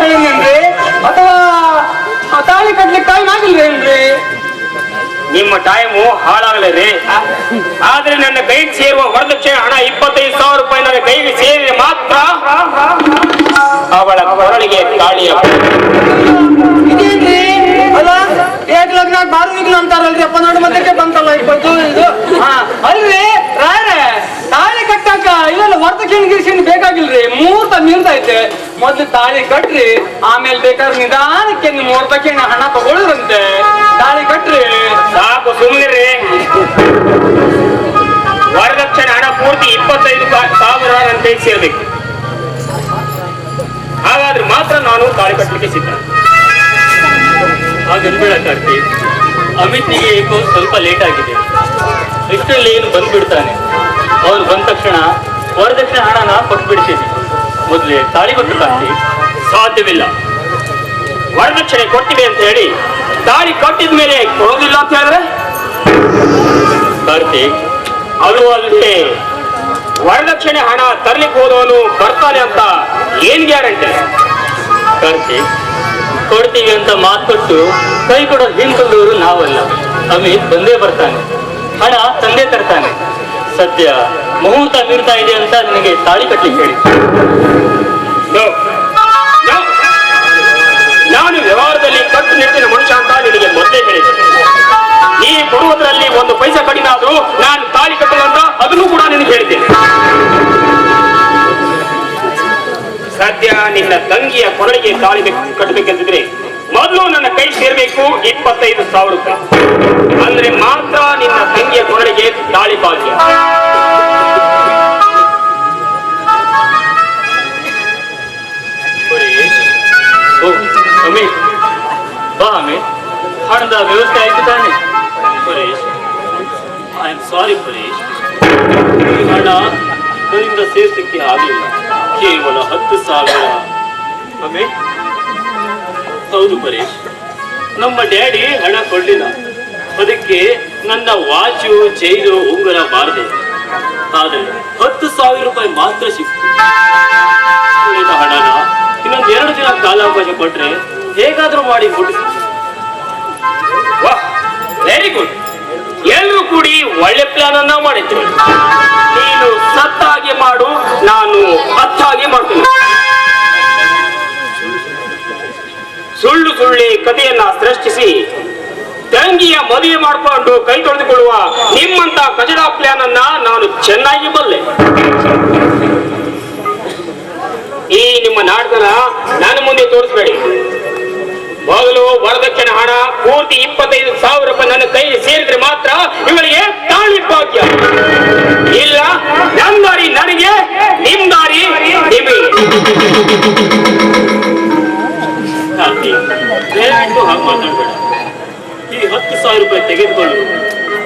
ಹೇಳಿನೇನ್ರಿ ಅಥವಾ ತಾಳಿ ಕಟ್ಲಿಕ್ಕೆ ಟೈಮ್ ಆಗಿಲ್ವೇನ್ರಿ? ನಿಮ್ಮ ಟೈಮು ಹಾಳಾಗಲೇ ರೀ. ಆದ್ರೆ ನನ್ನ ಕೈಗೆ ಸೇರುವ ವರದಕ್ಷಿಣೆ ಹಣ 25,000 ರೂಪಾಯಿ ನನ್ನ ಕೈಗೆ ಸೇರಿದ್ರೆ ಮಾತ್ರ ಅವಳ ಕೊರಳಿಗೆ ತಾಳಿಯ. ಇದೇನ್ರಿ ಅಲ್ಲ ಏಕ್ ಲಗ್ನ ಬಾರು ವಿಗ್ನ ಅಂತಾರಲ್ರಿ ಅಪ್ಪ, ನೋಡಿ ಮಧ್ಯಕ್ಕೆ ಬಂತಲ್ಲ ಇದು. ಅಲ್ರಿ ರಾಯರೇ, ತಾಳಿ ಕಟ್ಟಾಕ ಇಲ್ಲೆಲ್ಲ ವರದಕ್ಷಿಣೆ ಗಿರ್ಷಿಣೆ ಬೇಕಾಗಿಲ್ರಿ, ಮುಹೂರ್ತ ಮೀರ್ತೈತೆ. ಮೊದ್ಲು ತಾಳಿ ಕಟ್ರಿ, ಆಮೇಲೆ ಬೇಕಾದ್ರೆ ನಿಧಾನಕ್ಕೆ ನಿಮ್ಮ ವರದಕ್ಷಿಣೆ ಹಣ ತಗೊಳ್ರಂತೆ. ತಾಳಿ ಕಟ್ರಿ ಸಾಕು, ಸುಮ್ಮನಿರಿ. ವರದಕ್ಷಿಣೆ ಹಣ ಪೂರ್ತಿ 25,000 ನನ್ನ ಕೈಗೆ ಸೇರ್ಬೇಕು. ಹಾಗಾದ್ರೆ ಮಾತ್ರ ನಾನು ತಾಳಿ ಕಟ್ಟಲಿಕ್ಕೆ ಸಿದ್ಧ. ಹಾಗನ್ಬೇಡ ಕಾರ್ತಿಕ್, ಅಮಿತ್ನಿಗೆ ಏಕೋ ಸ್ವಲ್ಪ ಲೇಟ್ ಆಗಿದೆ. ಇಷ್ಟರಲ್ಲಿ ಏನು ಬಂದ್ಬಿಡ್ತಾನೆ. ಅವನು ಬಂದ ತಕ್ಷಣ ವರದಕ್ಷಿಣೆ ಹಣನ ಕೊಟ್ಬಿಡ್ತೀನಿ. ಮೊದಲೇ ತಾಳಿ ಕೊಟ್ಟು ಕಾರ್ತಿಕ್. ಸಾಧ್ಯವಿಲ್ಲ. ವರದಕ್ಷಿಣೆ ಕೊಡ್ತೀವಿ ಅಂತ ಹೇಳಿ ತಾಳಿ ಕಟ್ಟಿದ ಮೇಲೆ ಕೊಡೋದಿಲ್ಲ ಅಂತ ಹೇಳಿದ್ರೆ ಕಾರ್ತಿಕ್, ಅದು ಅಲ್ಲದೆ ವರದಕ್ಷಿಣೆ ಹಣ ತರ್ಲಿಕ್ಕೆ ಹೋದವನು ಬರ್ತಾನೆ ಅಂತ ಏನ್ ಗ್ಯಾರಂಟಿ? ಕಾರ್ತಿಕ್, ಕೊಡ್ತೀವಿ ಅಂತ ಮಾತು ಕೊಟ್ಟು ಕೈ ಕೊಡೋದು ಹಿಂದ್ಕೊಂಡವರು ನಾವಲ್ಲ. ಅಮಿತ್ ಬಂದೇ ಬರ್ತಾನೆ, ಹಣ ತಂದೆ ತರ್ತಾನೆ. ಸದ್ಯ ಮುಹೂರ್ತ ಮೀರ್ತಾ ಇದೆ ಅಂತ ನಿನಗೆ ತಾಳಿ ಕಟ್ಲಿಕ್ಕೆ ಹೇಳಿ. ನಾನು ವ್ಯವಹಾರದಲ್ಲಿ ಕಟ್ಟುನಿಟ್ಟಿನ ಮನುಷ್ಯ ಅಂತ ನಿನಗೆ ಮೊದಲೇ ಹೇಳಿದೆ. ನೀ ಕೊಡುವುದರಲ್ಲಿ ಒಂದು ಪೈಸೆ ಕಡಿಮೆ ಆದ್ರೂ ನಾನು ತಾಳಿ ಕಟ್ಟುವಂತ ಅದನ್ನು ಕೂಡ ನಿನಗೆ ಹೇಳಿದ್ದೇನೆ. ಸದ್ಯ ನಿನ್ನ ತಂಗಿಯ ಕೊರಳಿಗೆ ತಾಳಿ ಕಟ್ಟಬೇಕೆಂದಿದ್ರೆ ಮೊದಲು ನನ್ನ ಕೈ ಸೇರ್ಬೇಕು 25,000 ರೂಪಾಯಿ. ಅಂದ್ರೆ ಮಾತ್ರ ನಿನ್ನ ತಂಗಿಯ ಕೊರಳಿಗೆ ತಾಳಿ ಭಾಗ್ಯ. ಅಮಿತ್ ಬಾ. ಅಮಿತ್, ಹಣದ ವ್ಯವಸ್ಥೆ ಆಯ್ತು ತಾನೆ? Paresh, I am sorry Paresh, ಈ ಹಣ ನನ್ನಿಂದ ಸೇರ್ಸಕ್ಕೆ ಆಗಲಿಲ್ಲ. ಕೇವಲ 10,000. ಅಮಿತ್, ಹೌದು ಪರೇಶ್, ನಮ್ಮ ಡ್ಯಾಡಿ ಹಣ ಕೊಡ್ಲಿಲ್ಲ. ಅದಕ್ಕೆ ನನ್ನ ವಾಚು, ಚೈನು, ಉಂಗುರ ಮಾರಿದೆ. ಆದರೆ 10,000 ರೂಪಾಯಿ ಮಾತ್ರ ಸಿಕ್ತು. ಉಳಿದ ಹಣನ ಇನ್ನೊಂದು 2 ದಿನ ಕಾಲಾವಕಾಶ ಕೊಟ್ರೆ ಹೇಗಾದ್ರೂ ಮಾಡಿ ಮುಟ್ಟಿಸ್ತೀನಿ. Very good. ಎಲ್ಲರೂ ಕೂಡಿ ಒಳ್ಳೆ ಪ್ಲಾನ್ ಅನ್ನ ಮಾಡಿದ್ರು. ನೀನು ಸತ್ತಾಗಿ ಮಾಡು, ನಾನು ಹತ್ತಾಗಿ ಮಾಡ್ತೀನಿ. ಸುಳ್ಳು ಸುಳ್ಳಿ ಕಥೆಯನ್ನ ಸೃಷ್ಟಿಸಿ ತಂಗಿಯ ಮದುವೆ ಮಾಡಿಕೊಂಡು ಕೈ ತೊಳೆದುಕೊಳ್ಳುವ ನಿಮ್ಮಂತ ಕಚಡ ಪ್ಲಾನ್ ಅನ್ನ ನಾನು ಚೆನ್ನಾಗಿ ಬಲ್ಲೆ. ಈ ನಿಮ್ಮ ನಾಟಕನ ನನ್ನ ಮುಂದೆ ತೋರಿಸ್ಬೇಡಿ. ಮೊದಲು ವರದಕ್ಷಿಣೆ ಹಣ ಪೂರ್ತಿ 25,000 ರೂಪಾಯಿ ನನ್ನ ಕೈಗೆ ಸೇರಿದ್ರೆ ಮಾತ್ರ ಇವಳಿಗೆ ತಾಳಿ ಭಾಗ್ಯ. ಇಲ್ಲ, ನನ್ನ ದಾರಿ ನನಗೆ, ನಿಮ್ ದಾರಿ ನಿಮಗೆ. ದಯವಿಟ್ಟು ಹಾಗೆ ಮಾತಾಡಬೇಡ. ಈ 10,000 ರೂಪಾಯಿ ತೆಗೆದುಕೊಂಡು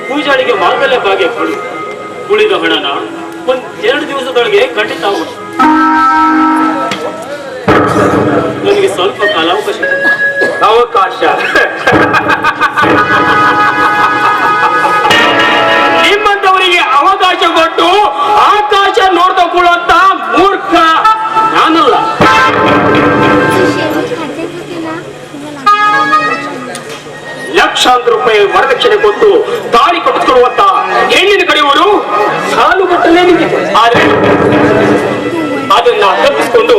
ಪೂಜಾರಿಗೆ ಮಾಂಗಲ್ಯ ಭಾಗ್ಯ ಕೊಡು. ಉಳಿದ ಹಣನ 1-2 ದಿವಸದೊಳಗೆ ಖಂಡಿತ ಆಗುತ್ತೆ. ನನಗೆ ಸ್ವಲ್ಪ ಕಾಲಾವಕಾಶ. ಅವಕಾಶ ನಿಮ್ಮಂತವರಿಗೆ ಅವಕಾಶ ಕೊಟ್ಟು ಆಕಾಶ ನೋಡ್ತಾ ಕೂಡುವಂತ ಮೂರ್ಖ ನಾನಲ್ಲ. ಲಕ್ಷಾಂತರ ರೂಪಾಯಿ ವರದಕ್ಷಿಣೆ ಕೊಟ್ಟು ತಾಳಿ ಕಟ್ಟಿಸಿಕೊಳ್ಳುವಂತ ಹೆಣ್ಣಿನ ಕಡೆಯವರು ಸಾಲುಗಟ್ಟಲೇ ನಿಂತಿದೆ. ಆದರೆ ಅದನ್ನ ತಪ್ಪಿಸಿಕೊಂಡು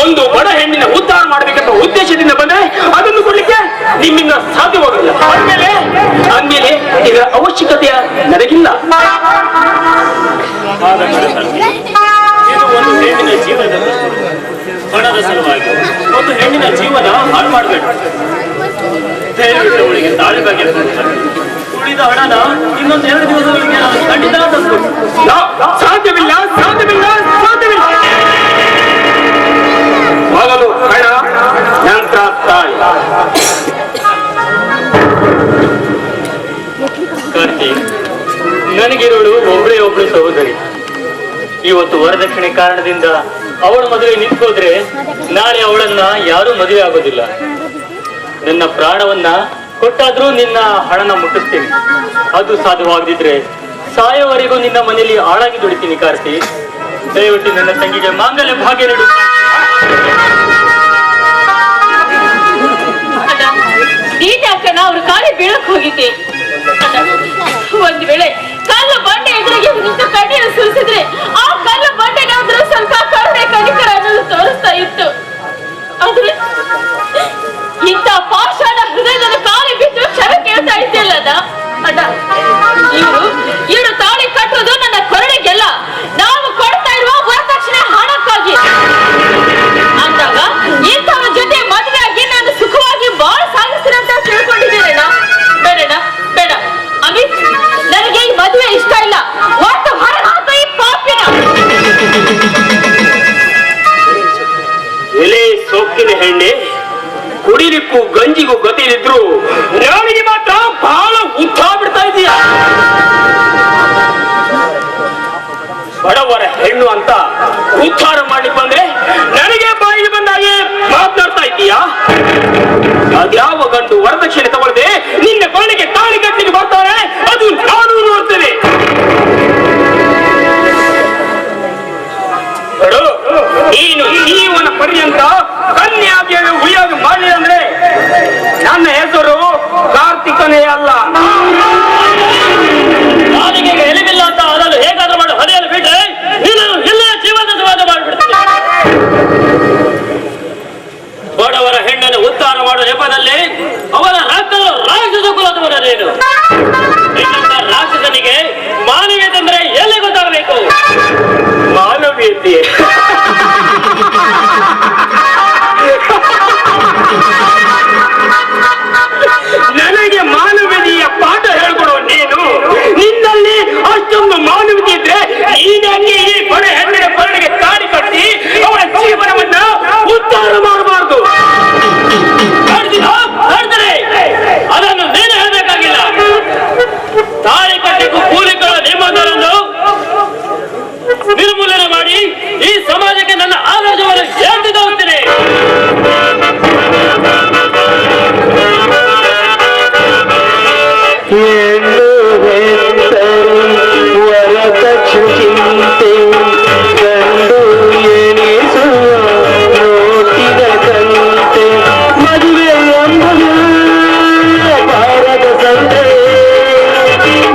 ಒಂದು ಬಡ ಹೆಣ್ಣಿನ ಉದ್ಧಾರ ಮಾಡಬೇಕಂತ ಉದ್ದೇಶದಿಂದ ಬಂದ್ರೆ ಅದನ್ನು ಕೊಡ್ಲಿಕ್ಕೆ ನಿಮ್ಮಿಂದ ಸಾಧ್ಯವಾಗಲಿಲ್ಲ. ಅಂದ್ಮೇಲೆ ಇದರ ಅವಶ್ಯಕತೆಯ ನನಗಿಲ್ಲ. ಇದು ಒಂದು ಹೆಣ್ಣಿನ ಜೀವನದ ಹಣದ ಸಲುವಾಗಿ ಒಂದು ಹೆಣ್ಣಿನ ಜೀವನ ಹಾಳು ಮಾಡಬೇಡ. ದಯವಿಟ್ಟು ಅವಳಿಗೆ ತಾಳಿ ಬಗ್ಗೆ ಉಳಿದ ಹಣನ ಇನ್ನೊಂದು 2 ದಿವಸಗಳಿಗೆ ನಾನು ಖಂಡಿತ ತಂದುಕೊಡ್ತೀನಿ. ಸಾಧ್ಯವಿಲ್ಲ, ಸಾಧ್ಯವಿಲ್ಲ, ಸಾಧ್ಯವಿಲ್ಲ. ಮೊದಲು ಹಣ, ನಂತರ ತಾಳಿ. ಕಾರ್ತಿಕ್, ನನಗಿರೋಳು ಒಬ್ಬಳೇ ಸಹೋದರಿ. ಇವತ್ತು ವರದಕ್ಷಿಣೆ ಕಾರಣದಿಂದ ಅವಳ ಮದುವೆ ನಿಂತ್ಕೋದ್ರೆ ನಾಳೆ ಅವಳನ್ನ ಯಾರೂ ಮದುವೆ ಆಗೋದಿಲ್ಲ. ನನ್ನ ಪ್ರಾಣವನ್ನ ಕೊಟ್ಟಾದ್ರೂ ನಿನ್ನ ಹಣನ ಮುಟ್ಟಿಸ್ತೀನಿ. ಅದು ಸಾಧ್ಯವಾಗದಿದ್ರೆ ಸಾಯೋವರೆಗೂ ನಿನ್ನ ಮನೆಯಲ್ಲಿ ಆಳಾಗಿ ದುಡಿತೀನಿ. ಕಾರ್ತಿಕ್, ದಯವಿಟ್ಟು ನನ್ನ ತಂಗಿಗೆ ಮಾಂಗಲ್ಯ ಭಾಗ್ಯ ನೀಡು. ನೀನ್ ಯಾಕಣ್ಣ ಅವ್ರ ಕಾಲಿ ಬೀಳಕ್ ಹೋಗಿದ್ದೆ. ಒಂದ್ ವೇಳೆ ಕಲ್ಲು ಬಂಡೆ ಎದುರಿಗೆ ನಿಂತು ಕಣ್ಣೀರು ಸುರಿಸಿದ್ರೆ ಆ ಕಲ್ಲು ಬಂಡೆಗಾದ್ರೂ ಸ್ವಲ್ಪ ಕರುಣೆ ಕನಿಕರ ಅನ್ನೋದು ತೋರಿಸ್ತಾ ಇತ್ತು. ಆದ್ರೆ ಇಂಥ ಪಾಷಾಣ ಹೃದಯದ ಕಾಲಿ ಬಿದ್ದು ಕ್ಷಮ ಕೇಳ್ತಾ ಇದ್ದಲ್ಲ ಅಣ್ಣ. ಇವರು ತಾಳಿ ಕಟ್ಟೋದು ನನ್ನ ಕರುಣೆಗೆಲ್ಲ, ನಾವು ಕೊಡ್ತಾ ಇರುವ ವರದಕ್ಷಿಣೆ ಹಣಕ್ಕಾಗಿ. ಅಂದಾಗ ಇಂಥವ್ರ ಜೊತೆ ಮದುವೆ ಆಗಿ ನಾನು ಸುಖವಾಗಿ ಬಾಳ ಸಾಗಿಸ್ತೀನಿ ಅಂತ ತಿಳ್ಕೊಂಡಿದ್ದೀರಣ್ಣ. ಬೇಡಣ್ಣ, ಬೇಡ ಅಮಿತ್, ನನಗೆ ಈ ಮದುವೆ ಇಷ್ಟ ಇಲ್ಲ. ಒಟ್ಟು ಹೊರಗಾಕು ಈ ಪಾಪಿನ. ಎಲೆ ಸೊಕ್ಕಿನ ಹೆಣ್ಣೆ, ಕುಡಿಲಿಕ್ಕೂ ಗಂಜಿಗೂ ಗತಿಯಿದ್ರು ನನಗೆ ಮಾತ್ರ ಬಹಳ ಉತ್ಸಾಹ ಬಿಡ್ತಾ ಇದೀಯ. ಬಡವರ ಹೆಣ್ಣು ಅಂತ ಉದ್ಧಾರ ಮಾಡ್ಲಿಕ್ಕೆ ಬಂದ್ರೆ ನನಗೆ ಬಾಯಿಗೆ ಬಂದಾಗೆ ಮಾತನಾಡ್ತಾ ಇದ್ದೀಯಾ? ಅದ್ಯಾವ ಗಂಡು ವರದಕ್ಷಿಣೆ ತಗೊಳ್ಳದೆ ನಿನ್ನ ಕೊನೆಗೆ ತಾಳಿ ಕಟ್ಟಿಗೆ ಬರ್ತಾರೆ, ಅದು ನಾನು ನೋಡ್ತೇನೆ. ನೀನು ಜೀವನ ಪರ್ಯಂತ ಕನ್ಯಾದೇವಿ ಉಳಿಯೋದು ಮಾಡಲಿ ಅಂದ್ರೆ ನನ್ನ ಹೆಸರು ಕಾರ್ತಿಕನೇ ಅಲ್ಲ. ನಾಲಿಗೆ ಎಲಿವಿಲ್ಲ ಅಂತ ಅದನ್ನು ಹೇಗಾದ್ರೂ ಮಾಡಿ ಹೊರೆಯಲ್ಲಿ ಬಿಟ್ರೆ ನೀನು ಎಲ್ಲ ಜೀವನದ ಸವಾದ ಮಾಡಿಬಿಡ್ತೀನಿ. ಬಡವರ ಹೆಣ್ಣನ್ನು ಉದ್ಧಾರ ಮಾಡುವ ನೆಪದಲ್ಲಿ ಅವರ ರಕ್ತದ ರಾಕ್ಷಸ ಕುಲದವರೇನು? ರಾಕ್ಷಸನಿಗೆ ಮಾನವೀಯತೆ ಅಂದ್ರೆ ಎಲ್ಲಿ ಗೊತ್ತಾಗಬೇಕು? ಮಾನವೀಯತೆ ನನಗೆ ಮಾನವೀಯ ಪಾಠ ಹೇಳ್ಕೊಡೋ ನೀನು, ನಿನ್ನಲ್ಲಿ ಅಷ್ಟೊಂದು ಮಾನವೀಯತೆ ಇದ್ರೆ ನೀನಾಗಿ ಈ ಬಡ ಹೆಣ್ಣಿನ ಕೊರಳಿಗೆ ತಾಳಿ ಕಟ್ಟಿ ಅವಳ ಜೀವನವನ್ನ ಉದ್ಧಾರ ಮಾಡಬಾರ್ದು. ಅದನ್ನು ನೀನು ಹೇಳಬೇಕಾಗಿಲ್ಲ. ತಾಳಿ ಕಟ್ಟಿಗೂ ಕೂಲಿಗಳ ನಿಮ್ಮದರನ್ನು ನಿರ್ಮೂಲನೆ ಮಾಡಿ ಈ ಸಮಾಜಕ್ಕೆ ನನ್ನ ಆದರ್ಶವನ್ನು ಹೇಳ್ತಿದ್ದ ಹೋಗ್ತೀನಿ. ವರದಕ್ಷಿಣೆ ಗಂಡು ಎಣಿಸುವ ನೋಟಿದ ಕಂತೆ ಮದುವೆ ಎಂಬುದು ಭಾರತ ಸಂತೆ,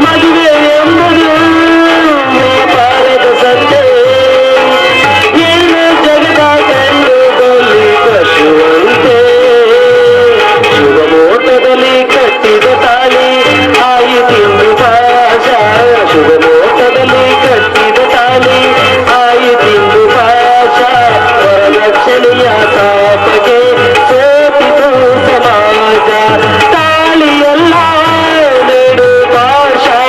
ಮದುವೆ ಎಂಬುದು ಭಾರತ ಸಂತೆ. ಏನು ಜಗದ ಕಂಡುದಲ್ಲಿ ಕಟ್ಟುವಂತೆ ಶುಭಮೋಟದಲ್ಲಿ ಕಟ್ಟಿದ ತಾಳಿ ಆಯಿತೆಂದು ಭಾಷಾ, ಶುಭಮೋಟದಲ್ಲಿ ಕಟ್ಟಿದ ತಾಳಿ ಆಯಿತೆಂದು ಭಾಷಾ. ವರದಕ್ಷಿಣೆಯ ತಾಪಗೆ ಸೋತಿತು ಸಮಾಜ, ತಾಳಿಯಲ್ಲ ನೆಡು ಭಾಷಾ,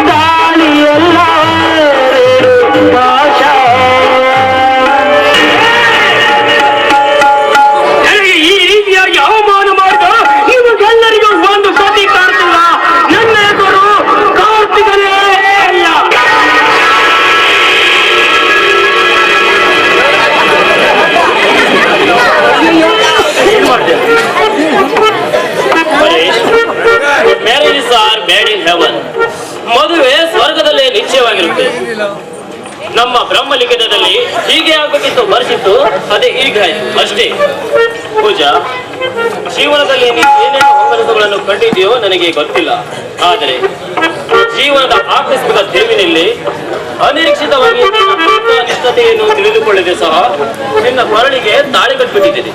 ತಾಳಿಯಲ್ಲ ನೆಡು ಭಾಷಾ. ನನಗೆ ಈ ರೀತಿಯಾಗಿ ಅವಮಾನ ಮಾಡಿದ ನಿಮಗೆಲ್ಲರಿಗೂ ಒಂದು ಗತಿ ಕಾಣ್ತಿಲ್ಲ. ನನ್ನ ಹೆಸರು ಕಾರ್ತಿಕನೇ ಅಲ್ಲ. Marriages are made in heaven. ಮದುವೆ ಸ್ವರ್ಗದಲ್ಲೇ ನಿಶ್ಚಯವಾಗಿರುತ್ತೆ. ನಮ್ಮ ಬ್ರಹ್ಮಲಿಖಿತದಲ್ಲಿ ಹೀಗೆ ಆಗ್ಬೇಕಿತ್ತು ಬರ್ಸಿತ್ತು, ಅದೇ ಹೀಗಾಯ್ತು ಅಷ್ಟೇ. ಪೂಜಾ, ಜೀವನದಲ್ಲಿ ನೀನು ಏನೇನು ಹೊಂಗನಸುಗಳನ್ನು ಕಂಡಿದೆಯೋ ನನಗೆ ಗೊತ್ತಿಲ್ಲ. ಆದರೆ ಜೀವನದ ಆಕಸ್ಮಿಕ ತಿರುವಿನಲ್ಲಿ ಅನಿರೀಕ್ಷಿತವಾಗಿ ನಿಷ್ಠತೆಯನ್ನು ತಿಳಿದುಕೊಳ್ಳದೆ ಸಹ ನಿನ್ನ ಕೊರಳಿಗೆ ತಾಳಿ ಕಟ್ಟಿಬಿಟ್ಟಿದ್ದೇನೆ.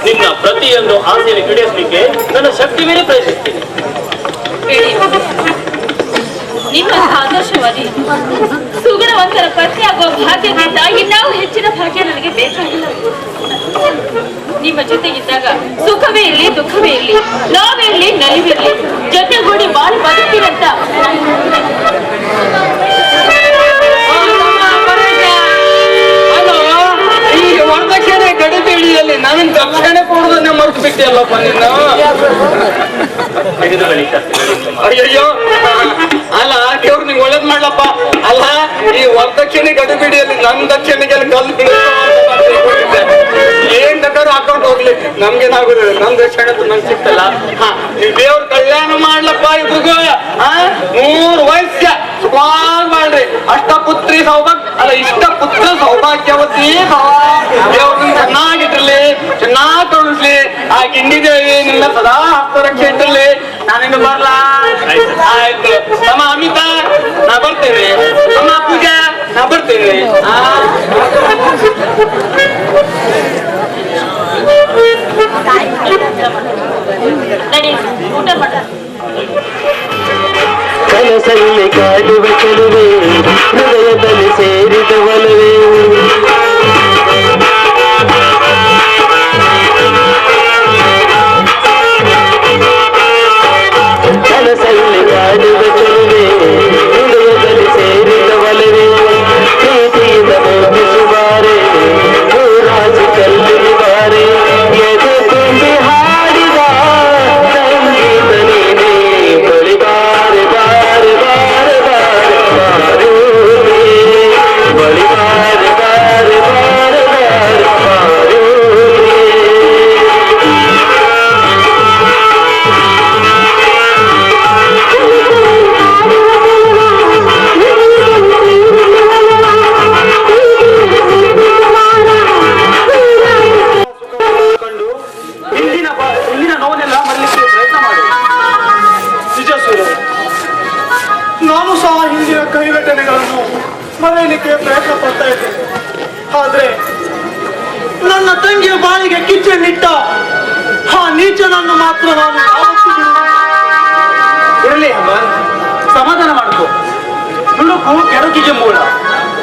ನಿನ್ನ ಪ್ರತಿಯೊಂದು ಆಸೆಯನ್ನು ಈಡೇರಿಸಲಿಕ್ಕೆ ನನ್ನ ಶಕ್ತಿ ಮೇಲೆ ಪ್ರಯತ್ನಿಸ್ತೇನೆ. ನಿಮ್ಮ ಆದರ್ಶವಾದಿ ಸುಗುಣವಂತರ ಪತ್ನಿ ಆಗುವ ಭಾಗ್ಯಕ್ಕಿಂತ ಇನ್ನಾವು ಹೆಚ್ಚಿನ ಭಾಗ್ಯ ನನಗೆ ಬೇಕಾಗಿಲ್ಲ. ನಿಮ್ಮ ಜೊತೆಗಿದ್ದಾಗ ಸುಖವೇ ಇರಲಿ ದುಃಖವೇ ಇರಲಿ, ನಾವೇ ಇರಲಿ ನಲಿವಿರಲಿ, ಜೊತೆಗೂಡಿ ಬಾಳಿ ಬದುಕಿರಂತ ಈ ವರದಕ್ಷಿಣೆ ಗಡಿಬಿಡಿಯಲ್ಲಿ ನಾನು ದಕ್ಷಿಣೆ ಕೊಡುದನ್ನೇ ಮರ್ತು ಬಿಟ್ಟಿಯಲ್ಲಪ್ಪ ನಿನ್ನ. ಅಯ್ಯಯ್ಯೋ, ಅಲ್ಲ ದೇವ್ರು ನಿಂಗೆ ಒಳ್ಳೇದ್ ಮಾಡ್ಲಪ್ಪ. ಅಲ್ಲ ಈ ವರದಕ್ಷಿಣೆ ಗಡಿಬಿಡಿಯಲ್ಲಿ ನನ್ನ ದಕ್ಷಿಣೆಗೆ ಕಲ್ಲು ಬೀಳುತ್ತೆ. ಏನ್ ಬೇಕಾದ್ರೂ ಹಾಕೊಂಡು ಹೋಗ್ಲಿ, ನಮ್ಗೇನಾಗುದಿಲ್ಲ. ನನ್ ದಕ್ಷಿಣೆ ನಂಗೆ ಸಿಕ್ತಲ್ಲ. ನೀವು ದೇವ್ರ ಕಲ್ಯಾಣ ಮಾಡ್ಲಪ್ಪ ಇಬ್ರಿಗೂ. 3 ವಯಸ್ಸ ಸುಖವಾಗಿ ಮಾಡ್ರಿ. ಅಷ್ಟಪುತ್ರಿ ಸೌಭಾಗ್ಯ ಅಲ್ಲ, ಇಷ್ಟ ಪುತ್ರ ಸೌಭಾಗ್ಯವತಿ ದೇವ್ರನ್ನ ಚೆನ್ನಾಗಿಟ್ಟಿರ್ಲಿ, ಚೆನ್ನಾಗಿ ಕರುಣಿಸ್ಲಿ. ಆ ಗಿಂಡಿ ದೇವಿ ನಿನ್ನ ಸದಾ ಹಸ್ತರಕ್ಷೆ ಇಟ್ಟಿರ್ಲಿ. ನಾನಿನ್ನು ಬರ್ಲಾ? ಆಯ್ತು. ನಮ್ಮ ಅಮಿತಾ ನಾ ಬರ್ತೇವೆ. ನಮ್ಮ ಪೂಜಾ ನಾ ಬರ್ತೇವೆ. ನಡಿ ಊಟ ಮಾಡ. ಕನಸಲ್ಲಿ ಕಾಡುವ ಚೆಲುವೆ ಹೃದಯದಲ್ಲಿ ಸೇರಿದ ಒಲವೇ ಕನಸಲ್ಲಿ ಕಾಡುವ ಚೆಲುವೆ ಹೃದಯದಲ್ಲಿ ಸೇರಿದ ಒಲವೇ ಪ್ರೀತಿಯಿಂದ ಮೋಹಿಸುವಾರೆ ರಾಜು ಕಲ್ಪಿಗೆ ಬಾರೆ ಎದೆ ತುಂಬಿ ಹಾಡಿದ ಸಂಗೀತ ನೀನೇ ಬಳಿ ಬಾರೆ ಬಾರೆ ಬಾರೆ ಬಾರೆ ಬಾರೂರೇ ಬಳಿ ಬಾರೆ ಬಾರೆ ಬಾರೆ ಬಾರೆ ಬಾರೂರೇ ಕಂಡು ಹಿಂದಿನ ನೋವನ್ನೆಲ್ಲ ಮರಲಿಕ್ಕೆ ಪ್ರಯತ್ನ ಮಾಡಿ. ನಿಜ ಸೂರ್ಯ, ನಾನು ಸಹ ಹಿಂದಿನ ಕೈಘಟನೆಗಳನ್ನು ಮರೆಯಲಿಕ್ಕೆ ಪ್ರಯತ್ನ ಪಡ್ತಾ ಇದ್ದೇನೆ. ಆದ್ರೆ ನನ್ನ ತಂಗಿಯ ಬಾಳಿಗೆ ಕಿಚ್ಚನ್ನಿಟ್ಟ ಆ ನೀಚನನ್ನು ಮಾತ್ರ ನಾನು ಯಾವತ್ತೂ ಇರಲಿ ಅಮ್ಮ, ಸಮಾಧಾನ ಮಾಡ್ಕೋ. ನುಡುಕು ಕೆಡುಕಿಗೆ ಮೂಲ,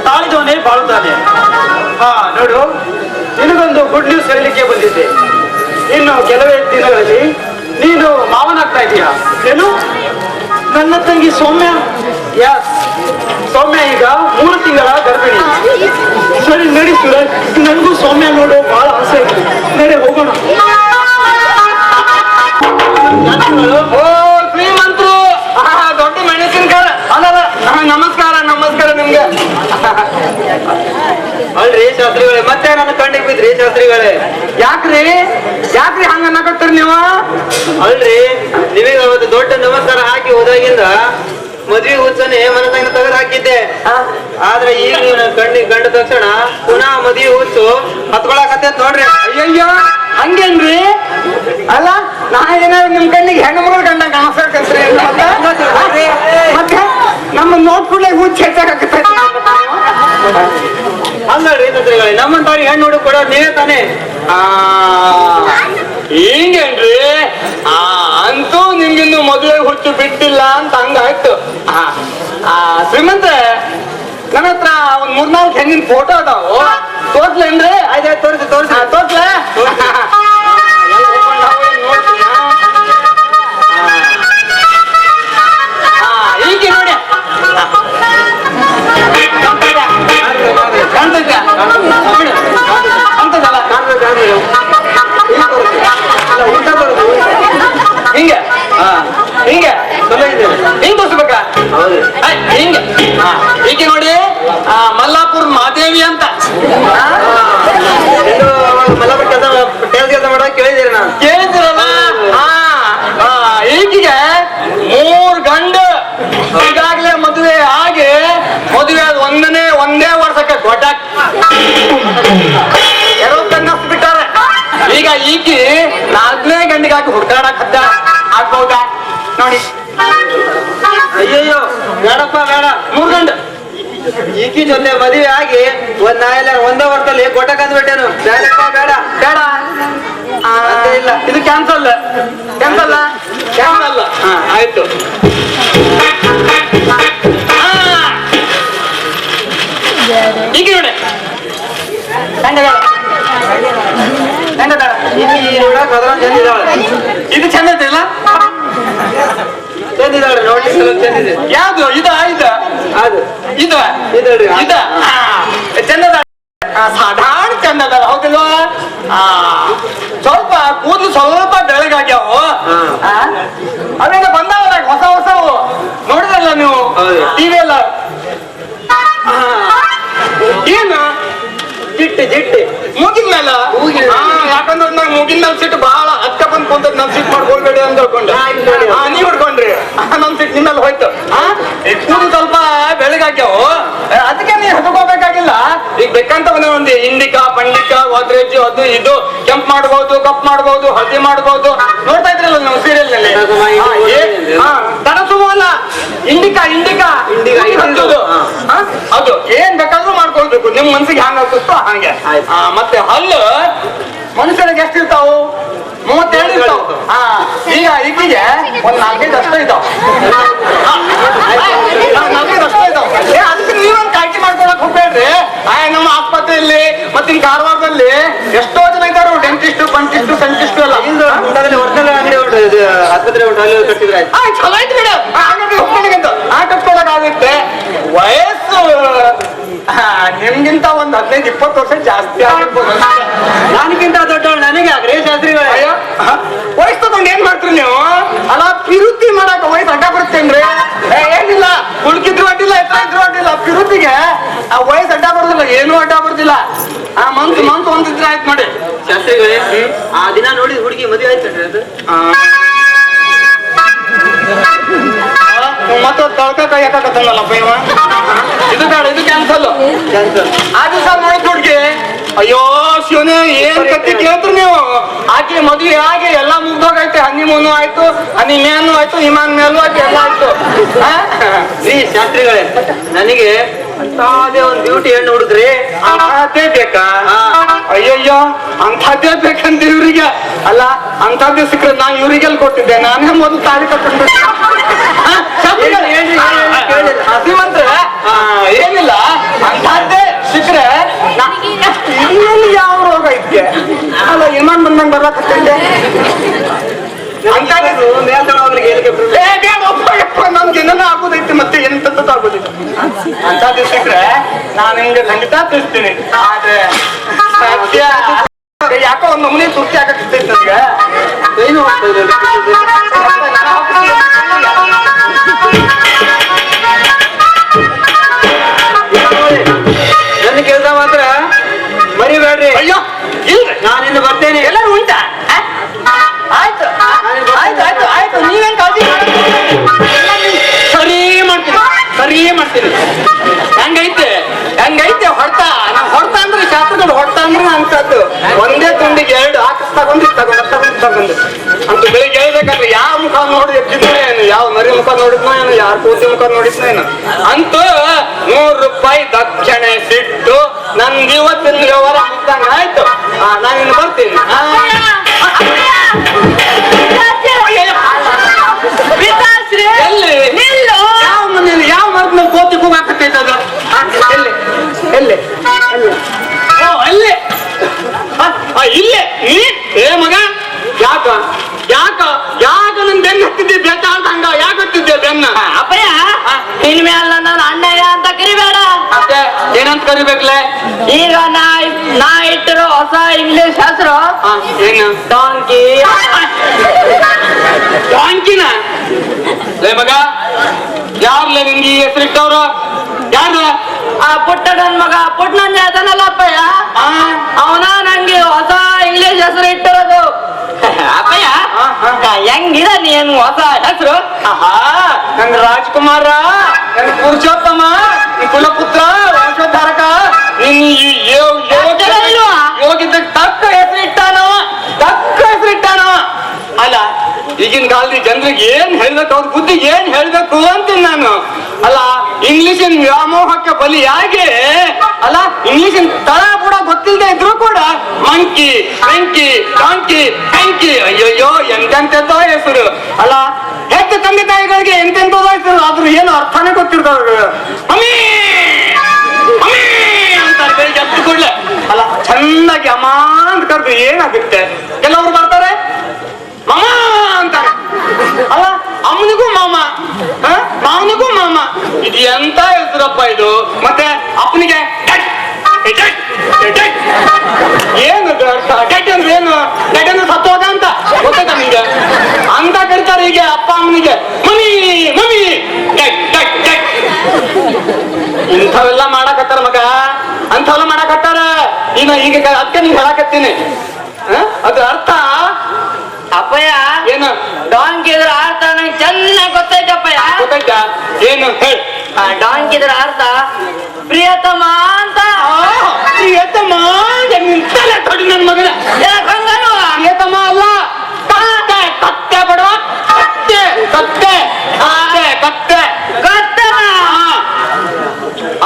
ತಾಳಿದವನೇ ಬಾಳುತ್ತಾನೆ. ಹಾ ನೋಡು, ನಿನಗೊಂದು ಗುಡ್ ನ್ಯೂಸ್ ಹೇಳಲಿಕ್ಕೆ ಬಂದಿದ್ದೆ. ಇನ್ನು ಕೆಲವೇ ದಿನಗಳಲ್ಲಿ ನೀನು ಮಾವನಾಗ್ತಾ ಇದೀಯಾ. ಏನು? ನನ್ನ ತಂಗಿ ಸೌಮ್ಯ? ಯಸ್, ಸೌಮ್ಯ ಈಗ 3 ತಿಂಗಳ ಗರ್ಭಿಣಿ. ಸರಿ ನಡಿ ಸುರೇಶ್, ನನಗೂ ಸೌಮ್ಯ ನೋಡು ಬಹಳ ಆಸೆ ಇದೆ. ನಡಿ ಹೋಗೋಣ. ಓ ಶ್ರೀಮಂತರು, ದೊಡ್ಡ ಮೆಣಸಿನಕಾಯಿ. ಅಲ್ಲ, ನಮಸ್ಕಾರ ನಮಸ್ಕಾರ ನಿಮ್ಗೆ. ಅಲ್ರಿ ಶಾಸ್ತ್ರಿಗಳೇ, ಮತ್ತೆ ನನ್ನ ಕಣ್ಣಿಗೆ ಬಿದ್ರಿ ಶಾಸ್ತ್ರಿಗಳೇ. ಯಾಕ್ರಿ ಯಾಕ್ರಿ ಹಂಗ ಅನ್ನಕತ್ತೀರಿ ನೀವು? ಅಲ್ರಿ, ನೀವೀಗ ಅವತ್ತು ದೊಡ್ಡ ನಮಸ್ಕಾರ ಹಾಕಿ ಹೋದಾಗಿಂದ ಮದ್ವೆ ಹುಚ್ಚನೆ ಮನಸ್ಸನ್ನ ತೆಗೆದು ಹಾಕಿದ್ದೆ. ಆದ್ರೆ ಈಗ ನೀವು ನನ್ನ ಕಣ್ಣಿಗೆ ಕಂಡ ತಕ್ಷಣ ಪುನಃ ಮದ್ವೆ ಹುಚ್ಚು ಹತ್ಕೊಳಕತ್ತೆ ನೋಡ್ರಿ. ಅಯ್ಯಯ್ಯೋ, ಹಂಗೇನ್ರಿ? ಅಲ್ಲ, ನಾ ಏನಾದ್ರು ನಿಮ್ ಕಣ್ಣಿಗೆ ಹೆಣ್ಣು ಮಗಳು ಕಂಡ ಕಾಣಿಸ್ಬೇಕಂತ್ರಿ. ಮತ್ತೆ ನಮ್ಮ ನೋಡ್ಕೊಳ್ಳೆ ಹುಚ್ಚ ಹೆಚ್ಚಾಗತ್ತೆ. ಹಂಗಲ್ರಿ ತಂತ್ರಿಗಳೇ, ನಮ್ಮಂತವ್ರಿಗೆ ಹೆಣ್ಣು ಹುಡುಗ ಕೊಡೋದು ನೀವೇ ತಾನೇ. ಹಿಂಗೇನ್ರಿ? ಅಂತೂ ನಿಮ್ಗಿನ್ನು ಮದುವೆ ಹುಚ್ಚು ಬಿಟ್ಟಿಲ್ಲ ಅಂತ ಹಂಗಾಯ್ತು. ಶ್ರೀಮಂತ, ನನ್ನ ಹತ್ರ ಒಂದ್ 3-4 ಹೆಣ್ಣಿನ ಫೋಟೋ ಅದಾವು, ತೋರ್ಸ್ಲೇನ್ರಿ? ಆಯ್ತಾಯ್ತು, ತೋರಿಸಿ ತೋರಿಸಿ ತೋರ್ಸ್ಲ. ಈಗ ನೋಡಿ ಹಿಂಗೆ ಹಿಂಗೆ ಹಿಂಗ್ ತೋರಿಸ್ಬೇಕಾ? ಹಿಂಗೆ ಹೀಗೆ ನೋಡಿ. ಮಲ್ಲಾಪುರ ಮಾದೇವಿ ಅಂತ ಮಲ್ಲಾಪುರ ಕೆಲಸ ಮಾಡೋ ಕೇಳಿದ್ದೀರಿ ನಾನು. ಕೇಳಿದ್ದೀರಲ್ಲ? ಈಗಿಗೆ 3 ಗಂಡು ಈಗಾಗಲೇ ಮದುವೆ ಆಗಿ ಮದುವೆ ಆದ ಒಂದೇ ವರ್ಷಕ್ಕೆ ದೊಡ್ಡ ಎರಡು ಕಣ್ಣಸ್ ಬಿಟ್ಟಾರೆ. ಈಗ ಈಕಿ 4ನೇ ಗಂಡಿಗಾಗಿ ಹುಡ್ಕಾಡಕ್ ಹತ್ತ ಆಗ್ಬಹುದಾ ನೋಡಿ. ಅಯ್ಯಯ್ಯೋ ಬೇಡಪ್ಪ ಬೇಡ. 3 ಗಂಡು ಈಕಿ ಜೊತೆ ಮದುವೆ ಆಗಿ ಒಂದೇ ವರ್ಷದಲ್ಲಿ ಗೊಟ್ಟಕ್ ಅಂದ್ಬಿಟ್ಟೇನು. ಬೇಡಪ್ಪ ಬೇಡ ಬೇಡ. ಇಲ್ಲ, ಇದು ಕ್ಯಾನ್ಸಲ್ ಕ್ಯಾನ್ಸಲ್ ಕ್ಯಾನ್ಸಲ್. ಆಯ್ತು. ಈಗ ನೋಡಿ ಇದು ಚಂದ ಐತಿಲ್ಲ? ಚಂದಿದ್ದಾಳೆ ನೋಡಿ, ಚಂದಿದೆ. ಯಾವ್ದು? ಇದ ಅದು ಇದು ಇದ ಚಂದದ ಸಾಧಾರಣ ಚಂದದ ಹೌದಿಲ್ವಾ? ಸ್ವಲ್ಪ ಕೂದಲು ಸ್ವಲ್ಪ ಬೆಳಗಾಗ್ಯಾವು. ಅವೇಗ ಬಂದಾವಲ್ಲ ಹೊಸ ಹೊಸವು, ನೋಡಿದ್ರಲ್ಲ ನೀವು ಟಿವಿ ಎಲ್ಲ. ಏನು ಜಿಟ್ಟು ಜಿಟ್ಟು ಮೂಗಿನ ಮೇಲೆ? ಯಾಕಂದ್ರೆ ನಂಗೆ ಮೂಗಿನ ಮೇಲೆ ಸಿಟ್ಟು ಬಹಳ ಹತ್ತ ಬಂದ್ ಕುಂತ ನಮ್ ಸಿಟ್ಟು ಮಾಡ್ಕೊಳ್ಬೇಡಿ ಅಂತ ಹೇಳ್ಕೊಂಡೆ. ನೀವ್ ಹಿಡ್ಕೊಂಡ್ರಿ, ನಮ್ ಸಿಟ್ಟು ನಿಮ್ಮಲ್ಲಿ ಹೋಯ್ತು. ಕೂದಲು ಸ್ವಲ್ಪ ಅವನಿಗೆ ಬೇಕಂತ ಒಂದು ಇಂಡಿಕಾ ಪಂಡಿಕಾ ಗೋದ್ರೇಜ್ ಅದು ಇದು ಕೆಂಪ್ ಮಾಡ್ಬೋದು ಕಪ್ ಮಾಡ್ಬೋದು ಹಳದಿ ಮಾಡ್ಬೋದು ನೋಡ್ತಾ ಇದ್ರಲ್ಲ ನಾವು ಸೀರಿಯಲ್ ನಲ್ಲಿ ತಡಸುವ ಅಲ್ಲ ಇಂಡಿಕಾ ಇಂಡಿಕಾ ಹಚ್ಚೋದು ಅದು ಏನ್ ಬೇಕಾದ್ರೂ ಮಾಡ್ಕೊಳ್ಬೇಕು ನಿಮ್ ಮನ್ಸಿಗೆ ಹ್ಯಾಂಗ ಆಗುತ್ತೋ ಹಂಗೆ ಮತ್ತೆ ಹಲ್ಲು ಮನುಷ್ಯನಿಗೆ ಎಷ್ಟಿರ್ತಾವು 37 ಇರ್ತಾವ ಈಗ ಈಗಿಗೆ ಒಂದ್ 4-5 ಅಷ್ಟೇ ಇದಾವ 4-5 ಅಷ್ಟೇ ಇದಾವ ಅದಕ್ಕೆ ನೀವೊಂದು ಕಾಳಜಿ ಮಾಡ್ಕೊಳಕ್ ಹೋಗ್ಬೇಡ್ರಿ ನಮ್ಮ ಆಸ್ಪತ್ರೆಯಲ್ಲಿ ಮತ್ತೆ ಈ ಕಾರವಾರದಲ್ಲಿ ಎಷ್ಟೋ ಜನ ಇದ್ದಾರು ಡೆಂಟಿಸ್ಟ್ ಪಂಟಿಸ್ಟ್ ಸೆಂಟಿಸ್ಟ್ ಎಲ್ಲ ಆಸ್ಪತ್ರೆ ಕಟ್ಟಿದ್ರೆ ಚಲೋ ಆಯ್ತು ಬಿಡ ಹಾಗಾದ್ರೆ ಹೋಗ್ಬೇಕಂತ ಕಟ್ಕೊಳಕಾಗುತ್ತೆ ವಯಸ್ಸು ನಿಮ್ಗಿಂತ ಒಂದ್ 15-20 ವರ್ಷ ಜಾಸ್ತಿ ಆಗಿರ್ಬೋದು ನನಗಿಂತ ದೊಡ್ಡವಳು ನನಗೆ ಆಗ್ರಿ ಶಾಸ್ತ್ರಿಗಳೇ. ವಯಸ್ಸು ತಗೊಂಡು ಏನ್ ಮಾಡ್ತೀರಿ ನೀವು ಅಲ್ಲ ಪಿರುತಿ ಮಾಡಕ ವಯಸ್ಸು ಅಡ್ಡ ಬರುತ್ತೇನ್ರಿ ಏನಿಲ್ಲ ಹುಡುಕಿದ್ರು ಅಡ್ಡಿಲ್ಲ ಎತ್ತರ ಇದ್ರು ಅಡ್ಡಿಲ್ಲ ಪಿರುತಿಗೆ ಆ ವಯಸ್ಸು ಅಡ್ಡ ಬರುದಿಲ್ಲ ಏನೂ ಅಡ್ಡ ಬರುದಿಲ್ಲ ಮಂತ್ ಒಂದಿದ್ರೆ ಆಯ್ತು ಮಾಡಿ ಶಾಸ್ತ್ರಿಗಳೇ ಆ ದಿನ ನೋಡಿ ಹುಡುಗಿ ಮದುವೆ ಆಯ್ತಂದ್ರೆ ಅದು ಮತ್ತೆ ತಳ್ಕ ಕೈ ಹಾಕತ್ತಲ್ಲಪ್ಪ ಇವ ಇದು ಬೇಡ ಇದು ಕ್ಯಾನ್ಸಲ್ ಆ ದಿವಸ ನೋಡಿ ಹುಡುಗಿ ಅಯ್ಯೋ ಶಿವನೇ ಏನ್ ಕತ್ತಿ ಕೇಳ್ತ್ರಿ ನೀವು ಆಕೆ ಮದುವೆ ಆಗಿ ಎಲ್ಲಾ ಮುಗ್ದೋಗೈತೆ ಹನಿಮೂನು ಆಯ್ತು ಹನಿಮೇನು ಆಯ್ತು ವಿಮಾನ ಮೇಲೂ ಆಯ್ತು ಎಲ್ಲ ಆಯ್ತು ಶಾಸ್ತ್ರಿಗಳೇ ನನಗೆ ಅಂತಾದೇ ಒಂದು ಬ್ಯೂಟಿ ಹೆಣ್ಣು ಹುಡುಗ್ರಿ ಅಂಥದ್ದೇ ಬೇಕಾ ಅಯ್ಯಯ್ಯೋ ಅಂಥದ್ದೇ ಬೇಕಂತ ಇವ್ರಿಗೆ ಅಲ್ಲ ಅಂಥದ್ದೇ ಸಿಕ್ಕರೆ ನಾ ಇವ್ರಿಗೆಲ್ಲ ಕೊಟ್ಟಿದ್ದೆ ನಾನೇ ಮೊದಲು ತಾಳಿ ಕಟ್ಕೊಂಡು ಶ್ರೀಮಂತ್ರ ಏನಿಲ್ಲ ಅಂಥದ್ದೇ ಸಿಕ್ಕರೆ ಇಲ್ಲಿ ಯಾವ ರೋಗ ಐತೆ ಅಲ್ಲ ವಿಮಾನ ಬಂದಂಗೆ ಬರ್ಲಾಕತ್ತಿದ್ದೆ ನಮ್ಗೆ ಏನೆಲ್ಲ ಆಗೋದೈತಿ ಮತ್ತೆ ಎಂತದ್ದು ಆಗೋದೈತಿ ಅಂತ ಸಿಕ್ರೆ ನಾನು ನಿಮ್ಗೆ ಖಂಡಿತ ತಿಳಿಸ್ತೀನಿ ಆದ್ರೆ ಸದ್ಯ ಯಾಕೋ ಒಂದ್ ನಮೂನಿ ತುರ್ತಿ ಆಗತ್ತಿರ್ತೈತಿ ನನಗೆ ಏನು ನನ್ನ ಕೆಲಸ ಮಾತ್ರ ಮರಿಬೇಡ್ರಿ. ಅಯ್ಯೋ ಇಲ್ಲ ನಾನಿನ್ನು ಬರ್ತೇನೆ. ಎಲ್ಲರೂ ಉಂಟಾ ಆಯ್ತು ಆಯ್ತು ಆಯ್ತು ಆಯ್ತು ನೀವೇನ್ ಕಾಳಜಿ ಸರಿ ಮಾಡ್ತೀನಿ ಹೆಂಗೈತೆ ಹೊಡ್ತಾ ಅಂದ್ರೆ ಶಾಸ್ತ್ರಗಳು ಹೊಡ್ತಾ ಅಂದ್ರೆ ಅಂತದ್ದು ಒಂದೇ ತುಂಡಿಗೆ 2 ಆಕಸ್ ತಗೊಂಡು ತಗೊಂಡು ಅಂತ ಬೆಳಿಗ್ಗೆ ಹೇಳ್ಬೇಕಾದ್ರೆ ಯಾವ ಮುಖ ನೋಡಿ ಎದ್ದಿದ್ನೋ ಏನು ಯಾವ ಮರಿ ಮುಖ ನೋಡಿದ್ನೋ ಏನು ಯಾರ ಕೂಸಿ ಮುಖ ನೋಡಿದ್ನೋ ಏನು ಅಂತೂ ₹100 ದಕ್ಷಿಣೆ ಸಿಟ್ಟು ನನ್ಗೆ ಇವತ್ತಿನ ವ್ಯವಹಾರ ಮುಗ್ದಂಗ ಆಯ್ತು ನಾನಿನ್ನು ಬರ್ತೀನಿ ಯಾವ ಮನೇಲಿ ಯಾವ ಮರದ ಮೇಲೆ ಕೋತಿ ಕೂಗಾಕತ್ತೈತೆ ಅದು ಎಲ್ಲಿ ಅಲ್ಲೇ ಇಲ್ಲೇ ಏ ಮಗ ಯಾಕ ನನ್ ಬೆನ್ನ ಹತ್ತಿದ್ದೆ ಬೆಟ್ಟ ಹಂಗ ಯಾಕೆ ಹತ್ತಿದ್ದೆ ಬೆನ್ನ ಅಪ್ಪಯ್ಯ ಇನ್ಮೇಲೆ ನನ್ನ ಅಣ್ಣಯ್ಯ ಅಂತ ಕರಿಬೇಡ. ಮತ್ತೆ ಏನಂತ ಕರಿಬೇಕಲೆ ಈಗ ನಾ ಇಟ್ಟಿರೋ ಹೊಸ ಇಂಗ್ಲಿಷ್ ಹೆಸರು ಏನು ಡಾಂಕಿ. ಡಾಂಕಿನ ಲೇ ಮಗ ಯಾರ್ಲೆ ನಿಂಗೆ ಈ ಹೆಸರಿಟ್ಟವ್ರು ಯಾರು ಆ ಪುಟ್ಟ ನನ್ ಮಗ ಪುಟ್ಟನಂಜ ಅದನ್ನಲ್ಲ ಅಪ್ಪಯ್ಯ ಅವನ ನಂಗೆ ಹೊಸ ಇಂಗ್ಲಿಷ್ ಹೆಸರು ಇಟ್ಟಿರೋದು. ಅಪ್ಪಯ್ಯ ಹೆಂಗಿದ ನೀನು ಹೊಸ ಹೆಸರು? ನನ್ ರಾಜ್ಕುಮಾರ ನನ್ ಪುರುಷೋತ್ತಮ ಕುಲಪುತ್ರ ವಂಶೋದ್ಧಾರಕ ನಿನ್ ಯೋಗಿದ್ದ ತಕ್ಕ ಹೆಸರಿಟ್ಟಾನವ ಅಲ್ಲ ಈಗಿನ ಕಾಲದ ಜನರಿಗೆ ಏನ್ ಹೇಳ್ಬೇಕು ಅವ್ರ ಬುದ್ಧಿ ಏನ್ ಹೇಳ್ಬೇಕು ಅಂತೀನಿ ನಾನು ಅಲ್ಲ ಇಂಗ್ಲಿಷಿನ ವ್ಯಾಮೋಹಕ್ಕೆ ಬಲಿಯಾಗಿ ಅಲ್ಲ ಇಂಗ್ಲಿಷಿನ ತಳ ಕೂಡ ಗೊತ್ತಿಲ್ಲದೆ ಇದ್ರು ಕೂಡ ಮಂಕಿ ಬೆಂಕಿ ಡಾಂಕಿ ಬೆಂಕಿ ಅಯ್ಯೋಯ್ಯೋ ಎಂತೆಂತೆದ್ದೋ ಹೆಸರು ಅಲ್ಲ ಹೆಚ್ಚು ತಂದೆ ತಾಯಿಗಳಿಗೆ ಎಂತೆಂತದೋ ಹೆಸರು ಆದ್ರೂ ಏನು ಅರ್ಥನೇ ಗೊತ್ತಿರ್ತಾವ್ರು ಅಮ್ಮಿ ಅಂತ ಬೆಳಿಗ್ಗೆ ಎದ್ದು ಕೂಡ್ಲೆ ಅಲ್ಲ ಚೆನ್ನಾಗಿ ಅಮ್ಮ ಅಂತ ಕರೆದು ಏನಾಗುತ್ತೆ ಕೆಲವರು ಬರ್ತಾರೆ ಮಾಮ ಅಂತಾರೆ ಅಲ್ಲ ಅಮ್ಮನಿಗೂ ಮಾವನಿಗೂ ಮಾಮ ಇದು ಎಂತ ಹೆಸರಪ್ಪ ಇದು ಮತ್ತೆ ಅಪ್ಪನಿಗೆ ಏನು ಡೆಡ್ ಅಂದ್ರೆ ಏನು ಡೆಡ್ ಅಂದ್ರೆ ಸತ್ತೋದ ಅಂತ ಗೊತ್ತಾಯ್ತಾ ನಿಂಗೆ ಅಂತ ಕರೀತಾರೆ ಈಗ ಅಪ್ಪ ಅಮ್ಮನಿಗೆ ಮಮ್ಮಿ ಇಂಥವೆಲ್ಲ ಮಾಡಕತ್ತಾರ ಮಗ ಅಂಥವೆಲ್ಲ ಮಾಡಕತ್ತಾರ ಈಗ ಅದಕ್ಕೆ ನಿಂಗೆ ಹೇಳಕತ್ತೀನಿ ಅದ್ರ ಅರ್ಥ ಅಪ್ಪಯ್ಯ ಏನು ಡಾಂಕಿ ಇದ್ರ ಅರ್ಥ ನಂಗೆ ಚೆನ್ನಾಗಿ ಗೊತ್ತೈತಪ್ಪಯ್ಯ. ಗೊತ್ತಾಯ್ತಾ ಏನು ಹೇಳಿ ಡಾಂಕಿ ಇದ್ರ ಅರ್ಥ ಪ್ರಿಯತಮ ಅಂತ. ಪ್ರಿಯತಮ ನಿಂತಲ್ಲ ತೊಡಿ ನನ್ನ ಮಗನ ಪ್ರಿಯತಮ ಅಲ್ಲ ಕತ್ತೆ ಕತ್ತೆ ಬಡವ ಕತ್ತೆ ಕತ್ತೆ ಕತ್ತೆ ಕತ್ತೆ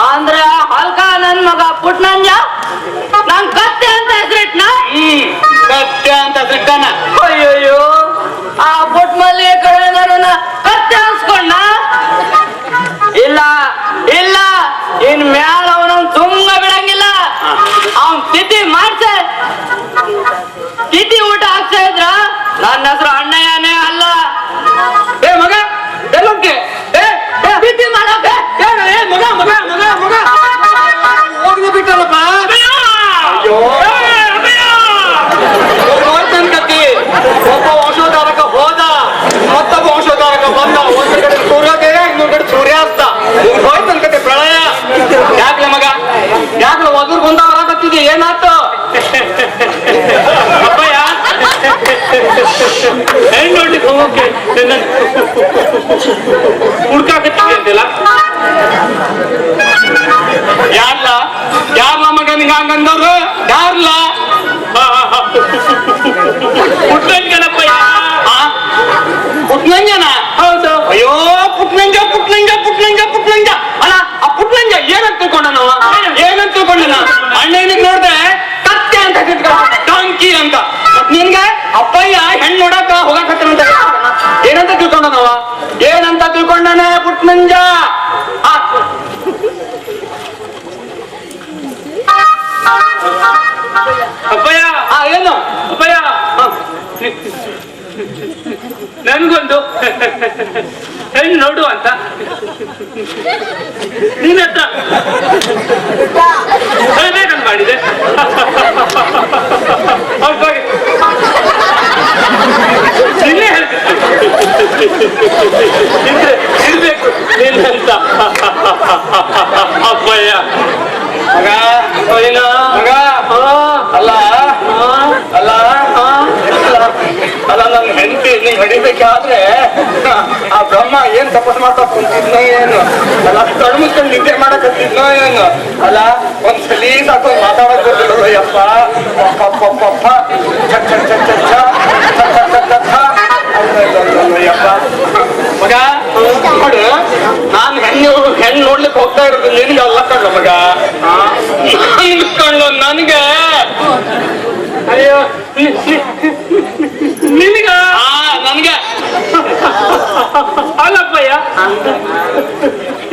ಅಂದ್ರೆ ಹಲ್ಕ ನನ್ ಮಗ ಪುಟ್ನಂಜ ನಾನ್ ಕತ್ತೆ ಅಂತ ಹೆಸರಿಟ್ನ ಕತ್ತೆ ಅಂತ ಸಿಟ್ಟನ ಅಯ್ಯಯ್ಯೋ ಆ ಪುಟ್ ಮಲ್ಲಿ ಕಡೆ ನನ್ನ ಕತ್ತೆ ಅನ್ಸ್ಕೊಂಡ ಇಲ್ಲ ಇಲ್ಲ ಇನ್ ಮ್ಯಾಲ ಅವನವ್ನ್ ತುಂಗ ಬಿಡಂಗಿಲ್ಲ ಅವನ್ ತಿಥಿ ಮಾಡ್ಸ ತಿಥಿ ಊಟ ಹಾಕ್ತಾ ಇದ್ರ ನನ್ನ ಹೆಸರು ಅಣ್ಣಯ್ಯನೇ ಅಲ್ಲ ಏ ಮಗ ಎಲ್ಲೋಕೆ ತಿಥಿ ಮಾಡೋಕೆ ಮಗ ಮಗ ಮಗ ಮಗ ಹೋಗಿ ಬಿಟ್ಟಲ್ಲಪ್ಪ ಅಯ್ಯೋ ಕತ್ತಿ ಒಬ್ಬ ವಂಶೋದ್ಧಾರಕ ಹೋದ ಮತ್ತೊಬ್ಬ ವಂಶೋದ್ಧಾರಕ ಬಂದ ಒಂದು ಕಡೆ ಸೂರ್ಯೋದಯ ಇನ್ನೊಂದು ಕಡೆ ಸೂರ್ಯಾಸ್ತ ಹೋಯ್ತು ಕತೆ ಪ್ರಳಯ ಯಾಕ್ಲೆ ಮಗ ಯಾಕ್ಲೆ ಒದ್ರ ಬಂದ ಹೊರಕತ್ತಿದ್ದೆ ಏನಾಯ್ತು ಅಪ್ಪಯ್ಯ ಹೆಣ್ಣು ನೋಡ್ಲಿಕ್ಕೆ ಹೋಗೋಕೆ ಹುಡ್ಕಾಕತ್ತೀವಿ ಅಂತೆಲ್ಲ ಯಾರ್ಲ ಯಾರ್ಲ ಮಗ ನಿಂಗ ಹಂಗಂದವ್ರು ಯಾರ್ಲ ಹುಟ್ಟಂಗನಪ್ಪಯ್ಯ ಪುಟ್ನಂಜನ ಹೌದು ಅಯ್ಯೋ ಪುಟ್ನಂಜ ಪುಟ್ನಂಜ ಪುಟ್ನಂಜ ಪುಟ್ನಂಜ ಅಲ್ಲ ಆ ಪುಟ್ನಂಜ ಏನಂತ ತಿಳ್ಕೊಂಡನವ ಏನಂತ ತಿಳ್ಕೊಂಡನ ಅಣ್ಣನಿಗೆ ನೋಡ್ದೆ ಕತ್ತೆ ಅಂತ ತಿಳ್ಕೊಂಡ ಟಂಕಿ ಅಂತ ನಿನ್ಗೆ ಅಪ್ಪಯ್ಯ ಹೆಣ್ಣು ನೋಡಕ ಹೋಗಕತ್ತನಂತ ಏನಂತ ತಿಳ್ಕೊಂಡನವ ಏನಂತ ತಿಳ್ಕೊಂಡನ ಪುಟ್ನಂಜ ಅಪ್ಪಯ್ಯ ಏನು ಅಪ್ಪಯ್ಯ ನನ್ಗೊಂದು ಹೆಣ್ಣು ನೋಡು ಅಂತ ನಿನ್ನ ಹತ್ರ ಹೇಳ್ಬೇಕಂತ ಮಾಡಿದೆ ನಿನ್ನೆ ಇರ್ಬೇಕು ನಿನ್ನಂತ ಅಪ್ಪಯ್ಯ ಮಗ ಮಗ ಅಲ್ಲ ಅಲ್ಲ ಅಲ್ಲ ನನ್ ಹೆಂಡತಿ ನೀನ್ ಹೊಡಿಬೇಕಾದ್ರೆ ಆ ಬ್ರಹ್ಮ ಏನ್ ತಪಸ್ ಮಾಡ್ತಾ ಕುಂತಿದ್ನೋ ಏನು ಅಲ್ಲ ಕಣ್ಣು ಮುಚ್ಕೊಂಡು ನಿದ್ದೆ ಮಾಡಕತ್ತಿದ್ನೋ ಏನು ಅಲ್ಲ ಒಂದ್ ಸಲೀ ಸಾಕು ಮಾತಾಡಕ್ ಬರ್ತಿಲ್ಲ ಯಪ್ಪ ಪಪ್ಪ ಛ ಛ ಛ ಛ ಛ ಯಪ್ಪ ಮಗ ನೋಡು ನಾನ್ ಹೆಣ್ಣು ನೋಡ್ಲಿಕ್ಕೆ ಹೋಗ್ತಾ ಇರೋದು ನಿನ್ಗೆ ಅಲ್ಲ ಕಣ್ಣ ಮಗ ಕಣ್ಣು ನನ್ಗೆ ಅಯ್ಯೋ ನಿನಗ ನನ್ಗೆ ಅಲ್ಲಪ್ಪಯ್ಯ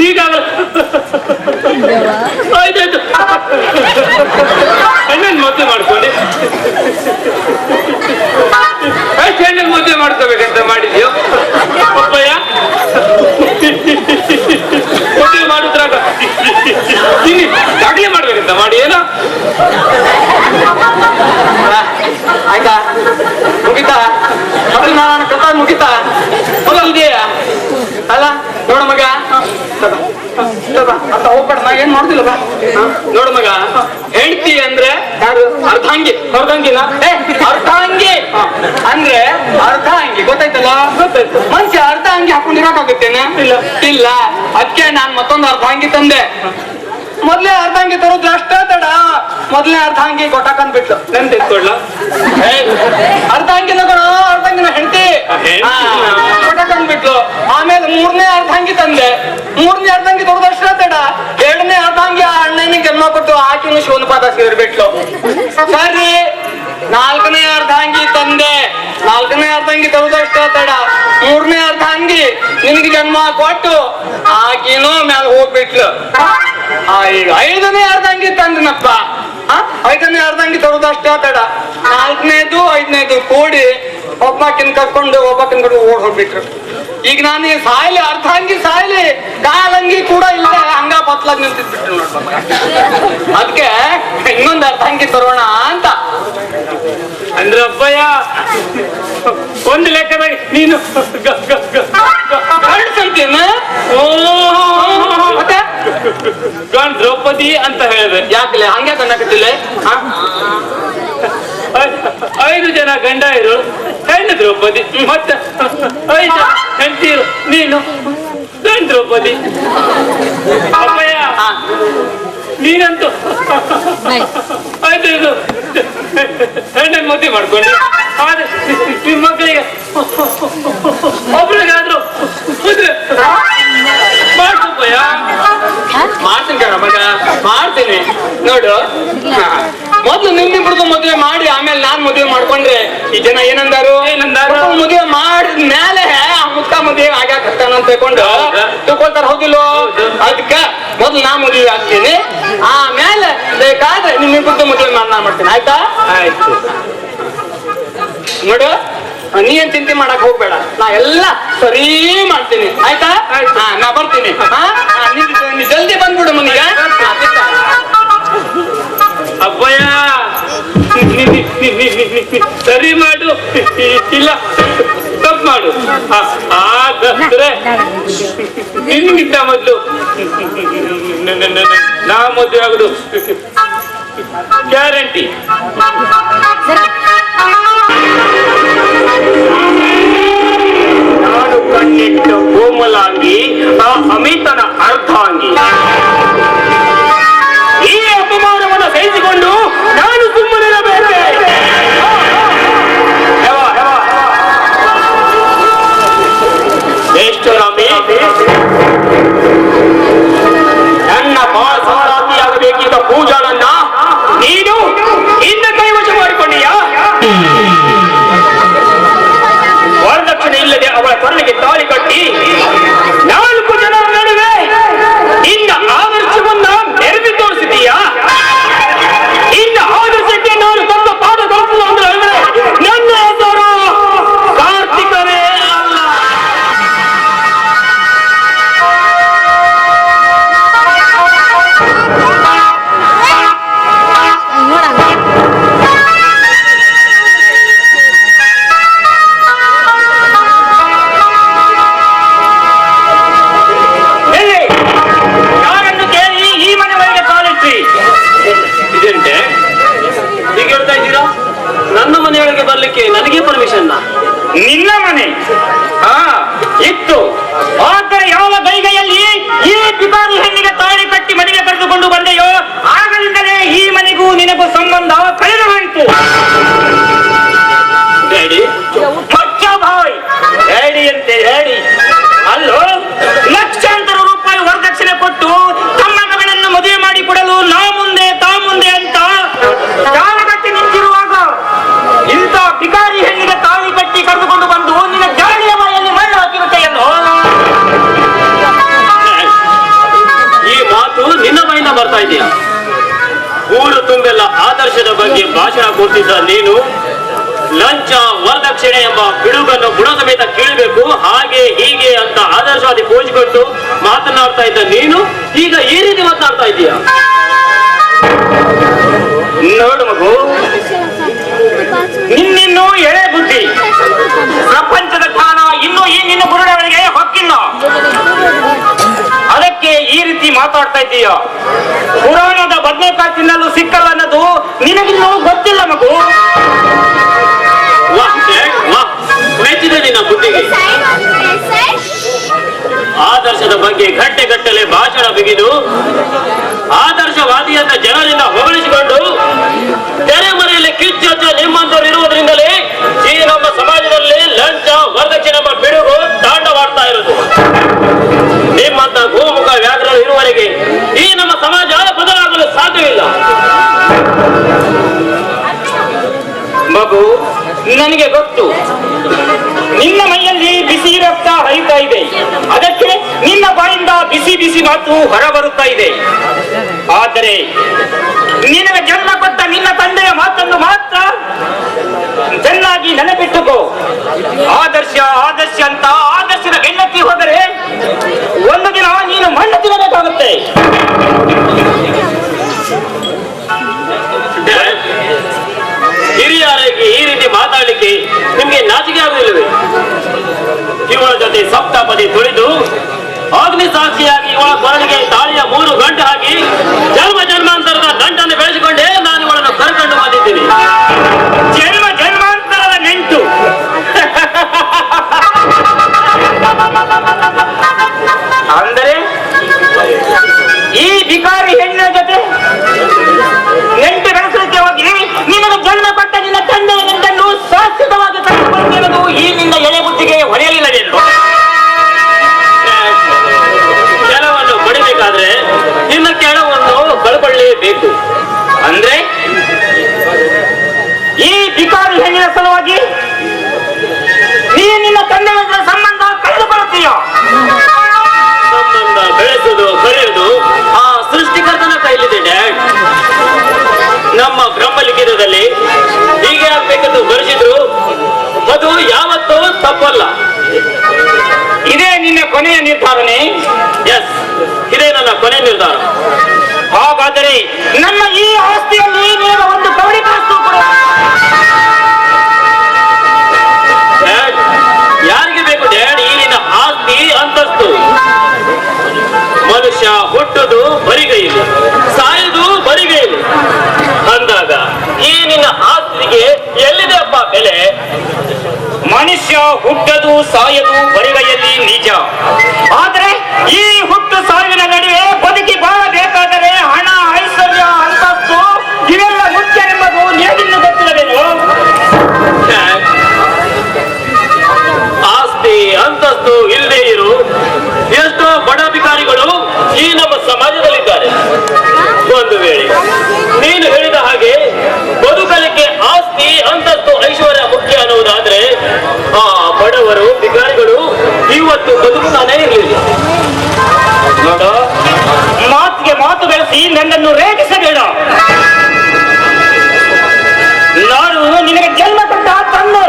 ಈಗಾಗಲೇ ಆಯ್ತಾಯ್ತು ಹೆಣ್ಣನ್ ಮದುವೆ ಮಾಡ್ಕೊಂಡು ಹೆಣ್ಣನ್ ಮದುವೆ ಮಾಡ್ಕೋಬೇಕಂತ ಮಾಡಿದ್ಯೋ ಅಪ್ಪಯ್ಯ ಮದುವೆ ಮಾಡುದ್ರಾಗ ನೀನು ಅಡುಗೆ ಮಾಡ್ಬೇಕಂತ ಮಾಡಿ ಏನೋ ಆಯ್ತಾ ಮುಗಿತಾ ಮೊದಲು ನಾನು ಕಥ ಮುಗಿತಾ ಮೊದಲು ಇದೆಯಾ ಅಲ್ಲ ನೋಡ ಮಗ ಅಂತ ಹೋಗ್ಬೇಡ ನಾ ಏನ್ ಮಾಡುದಿಲ್ಲ ಬಾ ನೋಡು ಮಗ ಹೆಂಡತಿ ಅಂದ್ರೆ ಯಾರು ಅರ್ಧಾಂಗಿ ಅರ್ಧಾಂಗಿನ ಅರ್ಧಾಂಗಿ ಅಂದ್ರೆ ಅರ್ಧಾಂಗಿ ಗೊತ್ತಾಯ್ತಲ್ಲ ಗೊತ್ತಾಯ್ತು ಮನುಷ್ಯ ಅರ್ಧಾಂಗಿ ಹಾಕೊಂಡಿರೋಕಾಗುತ್ತೇನೆ ಇಲ್ಲ ಇಲ್ಲ ಅದಕ್ಕೆ ನಾನ್ ಮತ್ತೊಂದು ಅರ್ಧಾಂಗಿ ತಂದೆ ಮೊದ್ಲೇ ಅರ್ಧಾಂಗಿ ತರೋದು ಅಷ್ಟೇ ತಡ ಮೊದ್ಲೇ ಅರ್ಧಾಂಗಿ ಗೊತ್ತಾಕಂದ್ ಬಿಟ್ಲು ನನ್ ತೆಗೆದುಕೊಳ್ಳ ಅರ್ಧಾಂಗಿನ ಕಣ ಅರ್ಧಾಂಗಿನ ಹೆಂಡತಿ ಗೊತ್ತಾಕಂದ್ ಬಿಟ್ಲು ಆಮೇಲೆ ಮೂರನೇ ಅರ್ಧಾಂಗಿ ತಂದೆ ಮೂರನೇ ಅರ್ಧಾಂಗಿ ತರೋದು ಅಷ್ಟೇ ತಡ ಎರಡನೇ ಅರ್ಧಾಂಗಿ ಆ ಅಣ್ಣನಿಗೆ ಜನ್ಮ ಕೊಟ್ಟು ಆಕಿನ ಶಿವನಪಾದ ಸೇರ್ಬಿಟ್ಲು ಸರಿ ನಾಲ್ಕನೇ ಅರ್ಧಾಂಗಿ ತಂದೆ ನಾಲ್ಕನೇ ಅರ್ಧಾಂಗಿ ತರೋದು ಅಷ್ಟೇ ತಡ ಮೂರನೇ ಅರ್ಧಾಂಗಿ ನಿನಗೆ ಜನ್ಮ ಕೊಟ್ಟು ಆಕಿನೂ ಮೇಲೆ ಹೋಗ್ಬಿಟ್ಲು ಈಗ ಐದನೇ ಅರ್ಧಂಗಿ ತಂದನಪ್ಪ ಐದನೇ ಅರ್ಧಂಗಿ ತರೋದು ಅಷ್ಟೇ ತಡ ನಾಲ್ಕನೇದು ಐದನೇದು ಕೂಡಿ ಒಬ್ಬಾಕಿನ ಕರ್ಕೊಂಡು ಒಬ್ಬಾಕಿನ ಕಡೆ ಓಡ್ ಹೋಗ್ಬಿಟ್ರು ಈಗ ನಾನು ಸಾಯ್ಲಿ ಅರ್ಧಾಂಗಿ ಸಾಯ್ಲಿ ಕಾಲಂಗಿ ಕೂಡ ಇಲ್ಲ ಹಂಗ ಬತ್ಲಾಗ ನಿಂತಿದ್ಬಿಟ್ರು ನೋಡ್ಬ ಅದಕ್ಕೆ ಇನ್ನೊಂದು ಅರ್ಧಾಂಗಿ ತರೋಣ ಅಂತ ಅಂದ್ರೆ ಅಪ್ಪಯ್ಯ ಒಂದು ಲೆಕ್ಕದಾಗ ನೀನು ಕಾಣಿಸ್ತೇನೆ ಮತ್ತೆ ದ್ರೌಪದಿ ಅಂತ ಹೇಳಿದೆ ಯಾಕಲೆ ಹಂಗೆ ಕಣ್ಣಾಕತ್ತಿಲ್ಲ 5 ಜನ ಗಂಡ ಇರು ಹೆಣ್ಣು ದ್ರೌಪದಿ ಮತ್ತೆ 5 ಜನ ಹೆಂಡತಿರು ನೀನು ಗಂಡ ದ್ರೌಪದಿ ಅಪ್ಪಯ್ಯ ನೀನಂತೂ ನೋಡು ಮೊದ್ಲು ನಿಮ್ಮಿಬ್ರದ್ದು ಮದುವೆ ಮಾಡಿ ಆಮೇಲೆ ನಾನ್ ಮದುವೆ ಮಾಡ್ಕೊಂಡ್ರೆ ಈ ಜನ ಏನಂದಾರು ಮದುವೆ ಮಾಡಿದ ಮೇಲೆ ಆ ಮುತ್ತ ಮದುವೆ ಆಗ್ಯಾಕತ್ತಾನ ಅಂತ ತಿಳ್ಕೊಂಡು ತಿಳ್ಕೊಳ್ತಾರ, ಹೌದಿಲ್ವೋ? ಅದಕ್ಕ ಮೊದ್ಲು ನಾ ಮದುವೆ ಆಗ್ತೀನಿ, ಆಮೇಲೆ ಬೇಕಾದ್ರೆ ನಿಮ್ಮಿಬ್ರದ್ದು ಮದುವೆ ನಾನ್ ಮಾಡ್ತೀನಿ, ಆಯ್ತಾ? ಆಯ್ತು ನೋಡು, ನೀ ಏನ್ ಚಿಂತೆ ಮಾಡಕ್ ಹೋಗ್ಬೇಡ, ನಾ ಎಲ್ಲ ಸರಿ ಮಾಡ್ತೀನಿ, ಆಯ್ತಾ? ನಾ ಬರ್ತೀನಿ. ನೀ ಜಲ್ದಿ ಬಂದ್ಬಿಡು ಮನೆಗೆ. ಅಬ್ಬಯ್ಯ ಸರಿ ಮಾಡು, ಇಲ್ಲ ತಪ್ಪು ಮಾಡು. ಹಾಗಾದ್ರೆ ನಿನ್ಗಿಂತ ಮೊದ್ಲು ನಾ ಮದುವೆ ಆಗುದು ಗ್ಯಾರಂಟಿ. ನಾನು ಕಣ್ಣಿಟ್ಟು ಕೋಮಲಾಂಗಿ, ಆ ಅಮಿತನ ಅರ್ಧಾಂಗಿ. ಈ ಅಪಮಾನವನ್ನು ಸಹಿಸಿಕೊಂಡು ನಾನು ಸುಮ್ಮನಿರಬೇಕು. ಎಷ್ಟು ನಮ್ಮಿ ನನ್ನ ಪಾಸಾರಾತಿಯಾಗಬೇಕಿದ್ದ ಪೂಜಾಳನ್ನ ನೀನು ಇನ್ನ ಕೈವಶ ಮಾಡಿಕೊಂಡೀಯಾ? ವರದಕ್ಷಿಣೆ ಇಲ್ಲದೆ ಅವಳ ಕೊರಳಿಗೆ ತಾಳಿ ಕಟ್ಟಿ 4 ಜನರ ನಡುವೆ ಇನ್ನ ಆದರ್ಶವನ್ನ ಮೆರೆದು ತೋರಿಸಿದೀಯಾ? ಇನ್ನ ಆದರ್ಶಕ್ಕೆ ನಾನು ತಮ್ಮ ಪಾಠ ಕಲಿಸುವ ಅಂದ್ರೆ ನನ್ನ ಹೆಸರು ಕಾರ್ತಿಕವೇ ಅಲ್ಲ. ಯಾರನ್ನು ಕೇಳಿ ಈ ಮನೆ ಒಳಗೆ ಕಾಲಿಟ್ರಿ? ಇದೇಂಟೆ ಹೀಗೆ ಹೇಳ್ತಾ ಇದ್ದೀರಾ? ನನ್ನ ಮನೆಯೊಳಗೆ ಬರ್ಲಿಕ್ಕೆ ನನಗೆ ಪರ್ಮಿಷನ್? ನಿನ್ನ ಮನೆ ಇತ್ತು, ಆದರೆ ಯಾವ ಗೈಗೆಯಲ್ಲಿ ಈ ಪಿತಾರಿ ಹೆಣ್ಣಿಗೆ ತಾಳಿ ಕಟ್ಟಿ ಮನೆಗೆ ಕರೆದುಕೊಂಡು ಬಂದೆಯೋ ಆಗಲಿಂದಲೇ ಈ ಮನೆಗೂ ನಿನಗೂ ಸಂಬಂಧ ಕಳೆದು ಹೋಯಿತು. ಡ್ಯಾಡಿ ಭಾಯ್ ಹೇಳಿ ಅಂತೆ ಹೇಳಿ ಅಲ್ಲೋ, ಲಕ್ಷಾಂತರ ರೂಪಾಯಿ ವರದಕ್ಷಿಣೆ ಕೊಟ್ಟು ತಮ್ಮ ಮಗಳನ್ನು ಮದುವೆ ಮಾಡಿ ಕೊಡಲು ನಾ ಮುಂದೆ ತಾ ಮುಂದೆ ಅಂತ ಜಾಲಗಟ್ಟಿ ನಿಂತಿರುವಾಗ ಇಂಥ ಭಿಕಾರಿ ಹೆಣ್ಣಿಗೆ ತಾಳಿ ಕಟ್ಟಿ ಕರೆದುಕೊಂಡು ಬಂದು ನಿನ್ನ ಜಾಡಿಯ ಬಾಯಲ್ಲಿ ಮಣ್ಣು ಹಾಕಿರುತ್ತೆ ಎಲ್ಲೋ. ಈ ಮಾತು ನಿನ್ನ ಮೈಯಿಂದ ಬರ್ತಾ ಇದೆಯಾ? ಊರು ತುಂಬೆಲ್ಲ ಆದರ್ಶದ ಬಗ್ಗೆ ಭಾಷಣ ಕೊಡ್ತಿದ್ದ ನೀನು ಲಂಚ ವರದಕ್ಷಿಣೆ ಎಂಬ ಪಿಡುಗನ್ನು ಗುಣ ಸಮೇತ ಕೇಳಬೇಕು, ಹಾಗೆ ಹೀಗೆ ಅಂತ ಆದರ್ಶವಾದಿ ಪೋಜಿಕೊಂಡು ಮಾತನಾಡ್ತಾ ಇದ್ದ ನೀನು ಈಗ ಈ ರೀತಿ ಮಾತನಾಡ್ತಾ ಇದೀಯ? ನೋಡು ಮಗು, ನಿನ್ನಿನ್ನೂ ಎಳೆ ಬುದ್ಧಿ, ಪ್ರಪಂಚದ ಜ್ಞಾನ ಇನ್ನೂ ಈ ನಿನ್ನ ಬುರುಡೆಗಳಿಗೆ ಹೊಕ್ಕಿಲ್ಲ, ಅದಕ್ಕೆ ಈ ರೀತಿ ಮಾತಾಡ್ತಾ ಇದ್ದೀಯ. ಪುರಾಣದ ಬದನೆಕಾಯಿ ತಿನ್ನಲು ಸಿಕ್ಕಲ್ಲ ಅನ್ನೋದು ನಿನಗಿನ್ನೂ ಗೊತ್ತಿಲ್ಲ ಮಗು. ಮೆಚ್ಚಿದೆ ನಿನ್ನ ಬುದ್ಧಿಗೆ. ಆದರ್ಶದ ಬಗ್ಗೆ ಗಟ್ಟಲೆ ಭಾಷಣ ಬಿಗಿದು ಆದರ್ಶವಾದಿಯನ್ನ ಜನರಿಂದ ಹೊಗಳಿಸಿಕೊಂಡು ತೆರೆಮರೆಯಲ್ಲಿ ಕಿಚ್ಚೊಚ್ಚ ನಿಮ್ಮಂತವರು ಇರುವುದರಿಂದಲೇ ಈ ನಮ್ಮ ಸಮಾಜದಲ್ಲಿ ಲಂಚ ವರದಕ್ಷಿಣೆ ಎಂಬ ಪಿಡುಗು ತಾಂಡವಾಡ್ತಾ ಇರುವುದು. ನಿಮ್ಮಂತ ಗೋಮುಖ ವ್ಯಾಘ್ರರು ಇರುವವರೆಗೆ ಈ ನಮ್ಮ ಸಮಾಜ ಬದಲಾಗಲು ಸಾಧ್ಯವಿಲ್ಲ. ಮಗು, ನನಗೆ ಗೊತ್ತು ನಿನ್ನ ಮೈಯಲ್ಲಿ ಬಿಸಿ ರಕ್ತ ಹರಿತಾ ಇದೆ, ಅದಕ್ಕೆ ನಿನ್ನ ಬಾಯಿಂದ ಬಿಸಿ ಬಿಸಿ ಮಾತು ಹೊರಬರುತ್ತಾ ಇದೆ. ಆದರೆ ನಿನಗೆ ಜನ್ಮ ಕೊಟ್ಟ ನಿನ್ನ ತಂದೆಯ ಮಾತನ್ನು ಮಾತ್ರ ಚೆನ್ನಾಗಿ ನೆನಪಿಟ್ಟುಕೋ. ಆದರ್ಶ ಆದರ್ಶ ಅಂತ ಆದರ್ಶದ ಬೆನ್ನತ್ತಿ ಹೋದರೆ ಒಂದು ದಿನ ನೀನು ಮಣ್ಣು ತಿನ್ನಬೇಕಾಗುತ್ತೆ. ಹಿರಿಯರಿಗೆ ಈ ರೀತಿ ಮಾತಾಡಲಿಕ್ಕೆ ನಿಮ್ಗೆ ನಾಚಿಕೆ ಆಗುವುದಿಲ್ಲವೇ? ಇವಳ ಜೊತೆ ಸಪ್ತಪದಿ ತುಳಿದು ಅಗ್ನಿ ಸಾಕ್ಷಿಯಾಗಿ ಇವಳ ಕೊರಳಿಗೆ ತಾಳಿಯ 3 ಗಂಟೆ ಹಾಕಿ ಜನ್ಮ ಜನ್ಮಾಂತರದ ನಂಟನ್ನು ಬೆಳೆಸಿಕೊಂಡೇ ನಾನು ಇವಳನ್ನು ಕರ್ಕೊಂಡು ಬಂದಿದ್ದೀನಿ. ಜನ್ಮ ಜನ್ಮಾಂತರದ ನೆಂಟು. ಅಂದರೆ ಈ ಭಿಕಾರಿ ಹೆಣ್ಣಿನ ಜೊತೆ ನೆಂಟು ಬೆಳೆಸಲಿಕ್ಕೆ ಹೋಗಿ ನಿನಗೆ ಜನ್ಮ ಕೊಟ್ಟ ನಿನ್ನ ತಂದೆಯ ನೆಂಟನ್ನು ಶಾಶ್ವತವಾಗಿ ಕಟ್ಟಿಕೊಳ್ಳುತ್ತಿರುವುದು ಈ ನಿನ್ನ ಎಳೆ ಬುದ್ಧಿಗೆ ಹೊರೆಯಲಿಲ್ಲವೆಂದು. ಕೆಲವನ್ನು ಪಡಿಬೇಕಾದ್ರೆ ನಿನ್ನ ಕೆಳವನ್ನು ಕಳ್ಕೊಳ್ಳೇಬೇಕು. ಸಾಯದು ಬರಿಗೈಯಲ್ಲಿ ನಿಜ. ಆದ್ರೆ ಈ ಹುಟ್ಟು ಸಾವಿನ ನಡುವೆ ಬದುಕಿ ಬಾಳಬೇಕಾದರೆ ಹಣ, ಐಶ್ವರ್ಯ, ಅಂತಸ್ತು ಇವೆಲ್ಲ ಮುಖ್ಯವೆಂಬುದು ನಿನಗಿನ್ನು ಗೊತ್ತಿಲ್ಲವೇನು? ಆಸ್ತಿ ಅಂತಸ್ತು ಇಲ್ಲದೆ ಇರು ಎಷ್ಟೋ ಬಡ ಅಧಿಕಾರಿಗಳು ಈ ನಮ್ಮ ಸಮಾಜದಲ್ಲಿದ್ದಾರೆ. ಒಂದು ವೇಳೆ ನೀನು ಹೇಳಿದ ಹಾಗೆ ಬದುಕಲಿಕ್ಕೆ ಆಸ್ತಿ ಅಂತಸ್ತು ಐಶ್ವರ್ಯ ಮುಖ್ಯ ಅನ್ನುವುದಾದ್ರೆ ಆ ಬಡವರು ಭಿಕಾರಿಗಳು ಇವತ್ತು ಬದುಕುತ್ತಾನೇ ಇರಲಿಲ್ಲ. ನೋಡ, ಮಾತಿಗೆ ಮಾತು ಬೆಳೆಸಿ ನನ್ನನ್ನು ರೇಗಿಸಬೇಡ. ನಾನು ನಿನಗೆ ಜನ್ಮ ಕೊಟ್ಟ ತಂದೆ,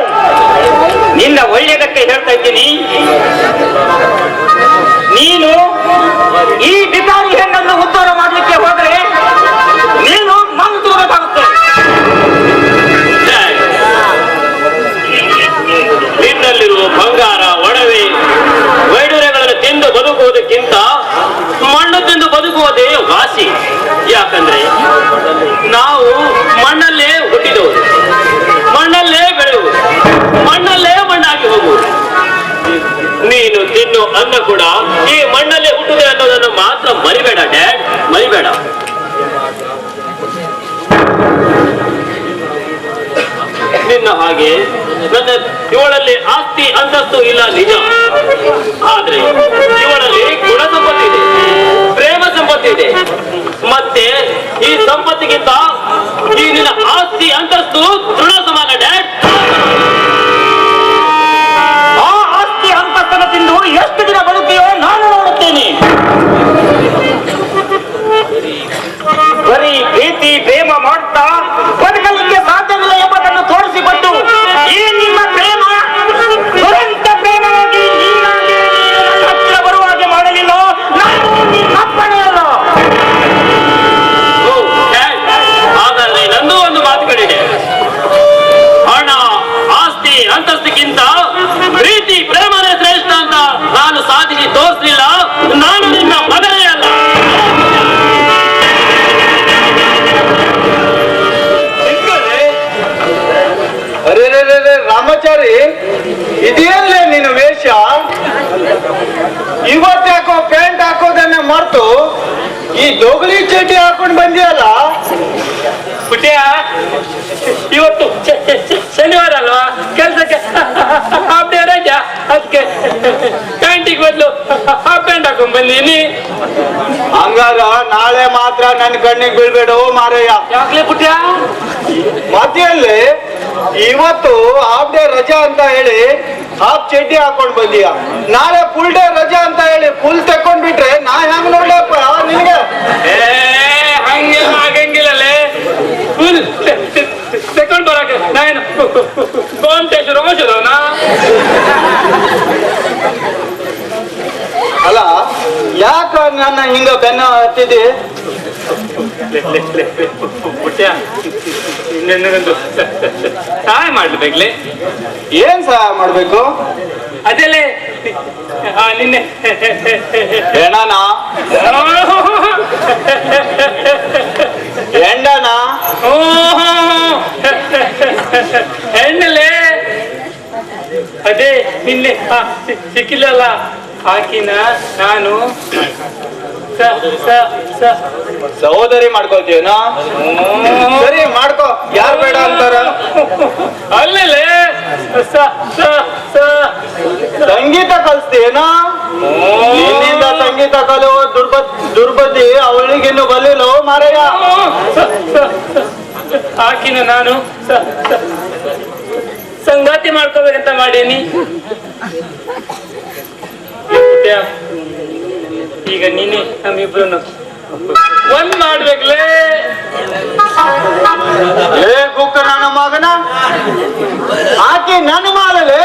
ನಿನ್ನ ಒಳ್ಳೆಯದಕ್ಕೆ ಹೇಳ್ತಾ ಇದ್ದೀನಿ. ನೀನು ಈ ಬಿಕಾರಿ ಹೆಣ್ಣನ್ನು ಉದ್ಧಾರ ಮಾಡಲಿಕ್ಕೆ ಹೋದರೆ ನೀನು ಮಣ್ಣು ತಗೋಬೇಕಾಗುತ್ತೆ. ನಿನ್ನಲ್ಲಿರುವ ಬಂಗಾರ, ಒಡವೆ, ವೈಡೂರ್ಯಗಳನ್ನು ತಿಂದು ಬದುಕುವುದಕ್ಕಿಂತ ಮಣ್ಣು ತಿಂದು ಬದುಕುವುದೇ ವಾಸಿ. ಯಾಕಂದ್ರೆ ನಾವು ಮಣ್ಣಲ್ಲೇ ಹುಟ್ಟಿದವರು, ಮಣ್ಣಲ್ಲೇ ಬೆಳೆಯುವುದು, ಮಣ್ಣಲ್ಲೇ ಮಣ್ಣಾಗಿ ಹೋಗುವುದು. ನೀನು ತಿನ್ನು ಅನ್ನ ಕೂಡ ಈ ಮಣ್ಣಲ್ಲೇ ಹುಟ್ಟುದೆ ಅನ್ನೋದನ್ನು ಮಾತ್ರ ಮರಿಬೇಡ ಡ್ಯಾಡ್, ಮರಿಬೇಡ. ನಿನ್ನ ಹಾಗೆ ನನ್ನ ಇವಳಲ್ಲಿ ಆಸ್ತಿ ಅಂತಸ್ತು ಇಲ್ಲ ನಿಜ, ಆದ್ರೆ ಇವಳಲ್ಲಿ ಗುಣ ಸಂಪತ್ತಿದೆ, ಪ್ರೇಮ ಸಂಪತ್ತಿದೆ. ಮತ್ತೆ ಈ ಸಂಪತ್ತಿಗಿಂತ ಈ ನಿನ್ನ ಆಸ್ತಿ ಅಂತಸ್ತು ದೃಢ ಸಮಾನ ಡ್ಯಾಡ್. ಆ ಆಸ್ತಿ ಅಂತಸ್ತನ ತಿಂದು ಎಷ್ಟು ದಿನ ಬದುಕಿಯೋ ನಾನು ನೋಡುತ್ತೇನೆ. ಬರೀ ಪ್ರೀತಿ ಪ್ರೇಮ ಮಾಡ್ತಾ ಬದುಕಲಿಕ್ಕೆ ಸಾಧ್ಯವಿಲ್ಲ ಎಂಬುದನ್ನು ತೋರಿಸಿಕೊಟ್ಟು ಈ ನಿಮ್ಮ ಪ್ರೇಮ ದುರಂತ ಪ್ರೇಮವಾಗಿ ನೀನಾಗಿ ನನ್ನ ಹತ್ತಿರ ಬರುವ ಹಾಗೆ ಮಾಡಲಿಲ್ಲ. ನಾನು ನಿನ್ನಪ್ಪನೆಯಲ್ಲ. ಹಾಗಾದ್ರೆ ನಂದು ಒಂದು ಮಾತುಗಳಿದೆ. ಹಣ, ಆಸ್ತಿ, ಅಂತಸ್ತಿಗಿಂತ ಪ್ರೀತಿ ಪ್ರೇಮನೇ ಶ್ರೇಷ್ಠ ಅಂತ ನಾನು ಸಾಧಿಸಿ ತೋರಿಸಲಿಲ್ಲ. ನಾನು ನಿನ್ನ ಮಗನೇ ಅಲ್ಲ. ಅರೆ ರಾಮಾಚಾರಿ, ಇದೇನ್ಲೇ ನೀನು ವೇಷ? ಇವತ್ತ್ಯಾಕೋ ಪ್ಯಾಂಟ್ ಹಾಕೋದನ್ನ ಮರ್ತು ಈ ದೊಗಲಿ ಚಡ್ಡಿ ಹಾಕೊಂಡು ಬಂದಿಯಲ್ಲ? ಪುಟ್ಯ, ಇವತ್ತು ಶನಿವಾರ ಅಲ್ವಾ, ಕೆಲ್ಸಕ್ಕೆ ಹಾಫ್ ಡೇ ರಜಾ, ಅದಕ್ಕೆ ಪ್ಯಾಂಟಿಗೆ ಬದಲು ಹಾಫ್ ಪ್ಯಾಂಟ್ ಹಾಕೊಂಡ್ ಬಂದೀನಿ. ಹಂಗಾರ ನಾಳೆ ಮಾತ್ರ ನನ್ನ ಕಣ್ಣಿಗೆ ಬೀಳ್ಬೇಡ ಮಾರಯ್ಯ. ಯಾಕ್ಲೆ ಪುಟ್ಯ? ಮಧ್ಯದಲ್ಲಿ ಇವತ್ತು ಹಾಫ್ ಡೇ ರಜಾ ಅಂತ ಹೇಳಿ ಹಾಫ್ ಚಡ್ಡಿ ಹಾಕೊಂಡ್ ಬಂದೀಯ, ನಾಳೆ ಫುಲ್ ಡೇ ರಜಾ ಅಂತ ಹೇಳಿ ಫುಲ್ ತಕೊಂಡ್ಬಿಟ್ರೆ ನಾ ಹೆಂಗ್ ನೋಡ್ಲಪ್ಪ ನಿನ್ಗೆ? ಹಂಗೆ ಆಗಂಗಿಲ್ಲಲೇ, ಫುಲ್ ತಕೊಂಡ್ ಬರಕ್ಕೆ ನಾನು ಗೋಂಟೇಶ್ವರ ಔಷಧವನ. ಅಲ್ಲ, ಯಾಕ ನನ್ನ ಹಿಂಗ ಬೆನ್ನ ಹತ್ತಿದೆ? ಪುಟ್ಯ, ನಿನ್ನಗೊಂದು ಸಹಾಯ ಮಾಡ್ಬೇಕ್ಲೆ. ಏನ್ ಸಹಾಯ ಮಾಡ್ಬೇಕು? ಅದೆಲ್ಲೇ ನಿನ್ನೆ ಹೆಣನ ಹೆಂಡನ ಹೆಣ್ಣಲ್ಲೇ ಅದೇ ನಿನ್ನೆ ಸಿಕ್ಕಿಲ್ಲಲ್ಲ, ಹಾಕಿನ ನಾನು ಸಹೋದರಿ ಮಾಡ್ಕೋತೀವನ? ಸರಿ ಮಾಡ್ಕೋ, ಯಾರು ಬೇಡ ಅಂತಾರ? ಅಲ್ಲೇ ಸಂಗೀತ ಕಲಿಸ್ತೀನ? ನಿನ್ನಿಂದ ಸಂಗೀತ ಕಲಿಯುವ ದುರ್ಬುದ್ಧಿ ಅವಳಿಗಿನ್ನು ಬಲಿಲ್ಲೋ ಮಾರಯ್ಯ. ಹಾಕಿನ ನಾನು ಸಂಗಾತಿ ಮಾಡ್ಕೋಬೇಕಂತ ಮಾಡೀನಿ. ಈಗ ನೀನೆ ನಮ್ಮಿಬ್ರು ಒಂದ್ ಮಾಡ್ಬೇಕ್ಲೇ. ಏ ಗುಕ್ಕ ನನ್ನ ಮಗನ, ಆಕೆ ನನ್ನ ಮಾಲಲೆ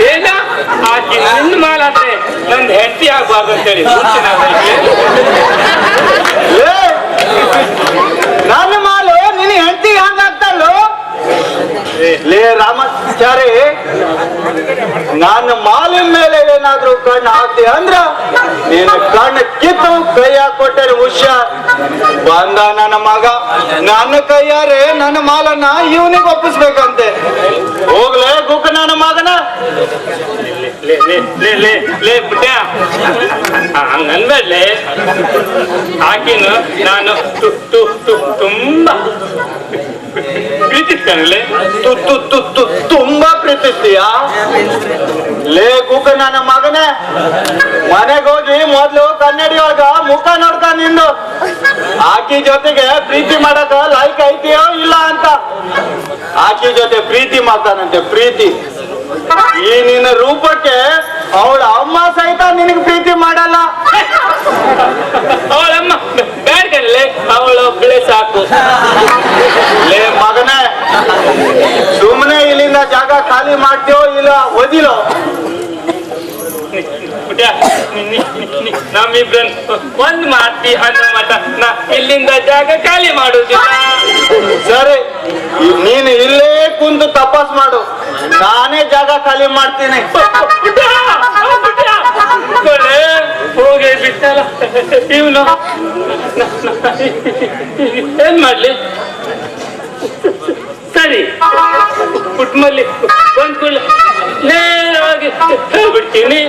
ಏನ ಆಕಿ ನಿನ್ನ ಮಾಲಾದ್ರೆ ನಂದು ಹೆಂಡತಿ ಆಗ್ಬಾರ್ದು ಅಂತೇಳಿ ನನ್ನ ಮಾಲೆ ನಿನ್ನ ಹೆಂಡತಿ ಹಂಗಾಗ್ತಲ್ಲೋ? ಲೇ ರಾಮಾಚಾರಿ, ನನ್ನ ಮಾಲಿನ ಮೇಲೆ ಏನಾದ್ರೂ ಕಣ್ಣು ಹಾಕ್ತಿ ಅಂದ್ರ ನೀನು ಕಣ್ಣು ಕಿತ್ತು ಕೈ ಹಾಕೊಟ್ಟೆ ಹುಷಾರ್. ಬಂದ ನನ್ನ ಮಗ, ನನ್ನ ಕೈಯಾರೆ ನನ್ನ ಮಾಲನ್ನ ಇವನಿಗೆ ಒಪ್ಪಿಸ್ಬೇಕಂತೆ. ಹೋಗ್ಲೇ ಗುಕ್ಕ ನನ್ನ ಮಗನ. ಲೇ ಪುಟ್ಟ ಹಂಗನ್ಬೇಡ್ಲೆ ಆಕಿನು ನಾನು ತುಂಬಾ ಪ್ರೀತಿಸ್ತಾನಲ್ಲೇ ತುಂಬಾ ಪ್ರೀತಿಸ್ತೀಯಾ? ಲೇ ಕೂಕ ನನ್ನ ಮಗನೇ, ಮನೆಗೆ ಹೋಗಿ ಮೊದ್ಲು ಕನ್ನಡಿ ಒಳಗ ಮುಖ ನೋಡ್ಕ ನಿಂದು ಆಕಿ ಜೊತೆಗೆ ಪ್ರೀತಿ ಮಾಡಕ ಲೈಕ್ ಐತಿಯೋ ಇಲ್ಲ ಅಂತ. ಆಕಿ ಜೊತೆ ಪ್ರೀತಿ ಮಾಡ್ತಾನಂತೆ, ಪ್ರೀತಿ. ಈ ನಿನ್ನ ರೂಪಕ್ಕೆ ಅವಳ ಅಮ್ಮ ಸಹಿತ ನಿನಗೆ ಪ್ರೀತಿ ಮಾಡಲ್ಲ. ಅವಳಮ್ಮ ಬ್ಯಾಡ್ಕಲ್ಲೇ, ಅವಳೊಬ್ಬಳೆ ಸಾಕು. ಲೇ ಮಗನೇ, ಸುಮ್ಮನೆ ಇಲ್ಲಿಂದ ಜಾಗ ಖಾಲಿ ಮಾಡ್ತೀಯೋ ಇಲ್ಲ ಓದಿಲೋ? ನಮ್ಮಿಬ್ರನ್ನ ಒಂದ್ ಮಾಡ್ತಿ ಅನ್ನೋ ಮತ ನಾ ಇಲ್ಲಿಂದ ಜಾಗ ಖಾಲಿ ಮಾಡುದಿಲ್ಲ. ಸರಿ, ನೀನು ಇಲ್ಲೇ ಕುಂತು ತಪಾಸ್ ಮಾಡು, ನಾನೇ ಜಾಗ ಖಾಲಿ ಮಾಡ್ತೀನಿ. ಹೋಗಿ ಬಿಟ್ಟಲ್ಲ ಇವನು, ಏನ್ ಮಾಡ್ಲಿ? ಸರಿ, ಪುಟ್ಮಲ್ಲಿ ಬಂದ್ಕೊಳ್ಳಿ, ನೇರವಾಗಿ ಹೇಳ್ಬಿಡ್ತೀನಿ.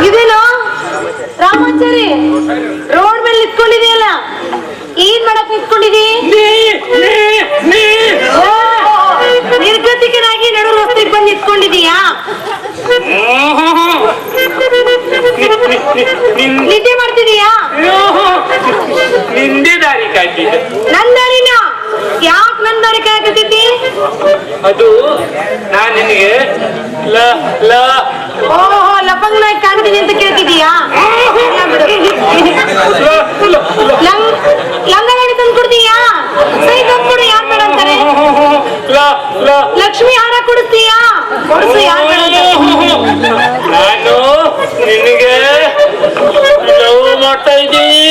ಇದೇನೋ ರಾಮಾಚಾರಿ, ರೋಡ್ ಮೇಲೆ ನಿಂತ್ಕೊಂಡಿದೆಯಲ್ಲ, ಏನ್ ಮಾಡಕ್ ನಿಂತ್ಕೊಂಡಿದಿ? ನಿರ್ಗತಿಕನಾಗಿ ನಡು ರಸ್ತೆಗೆ ಬಂದು ನಿಂತ್ಕೊಂಡಿದೀಯಾ? ನಿದ್ದೆ ಮಾಡ್ತಿದೀಯಾ? ನಿಂದೆ ದಾರಿ ಕಾಯ್ತಿದ್ದೆ. ನನ್ ದಾರಿನ ಯಾಕೆ ನನ್ ದಾರಿ ಕಾಯ್ತಿದ್ದಿ? ಅದು ನಾನ್ ನಿನಗೆ ಓಹೋ, ಲಪಂಗ್ನಾಗಿ ಕಾಣ್ತೀನಿ ಅಂತ ಕೇಳ್ತಿದೀಯಾ? ಲಂಗದಾಡಿ ತಂದ್ಕೊಡ್ತೀಯಾ? ಸೈ ತಂದ್ಕೊಡು, ಯಾರ್ ಬೇಡ ಅಂತಾರೆ? ಲಕ್ಷ್ಮಿ ಹಾರ ಕೊಡಿಸ್ತೀಯಾ? ಕೊಡಿಸು, ಯಾರ್ ಬೇಡ ಅಂತಾರೆ? ನಾನು ನಿನಗೆ ಲವ್ ಮಾಡ್ತಾ ಇದ್ದೀನಿ.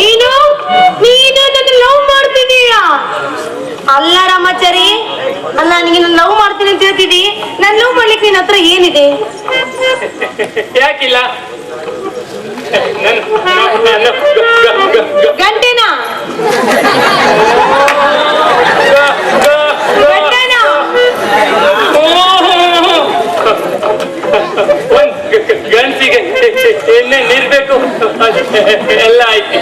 ಏನು, ನೀನು ನನ್ನ ಲವ್ ಮಾಡ್ತಿದೀಯಾ? ಅಲ್ಲ ರಾಮಾಚಾರಿ, ಅಲ್ಲ, ನೀನು ಲವ್ ಮಾಡ್ತೀನಿ ಅಂತ ಹೇಳ್ತಿದಿ. ನಾನು ಲವ್ ಮಾಡ್ಲಿಕ್ಕೆ ನಿನ್ನ ಹತ್ರ ಏನಿದೆ? ಯಾಕಿಲ್ಲ? ಗಂಟೆನಾ? ಗಂಟೆನಾ? ಗಂಟಿಗೆ ಎಣ್ಣೆ ನೀರ್ಬೇಕು, ಎಲ್ಲ ಆಯ್ತು.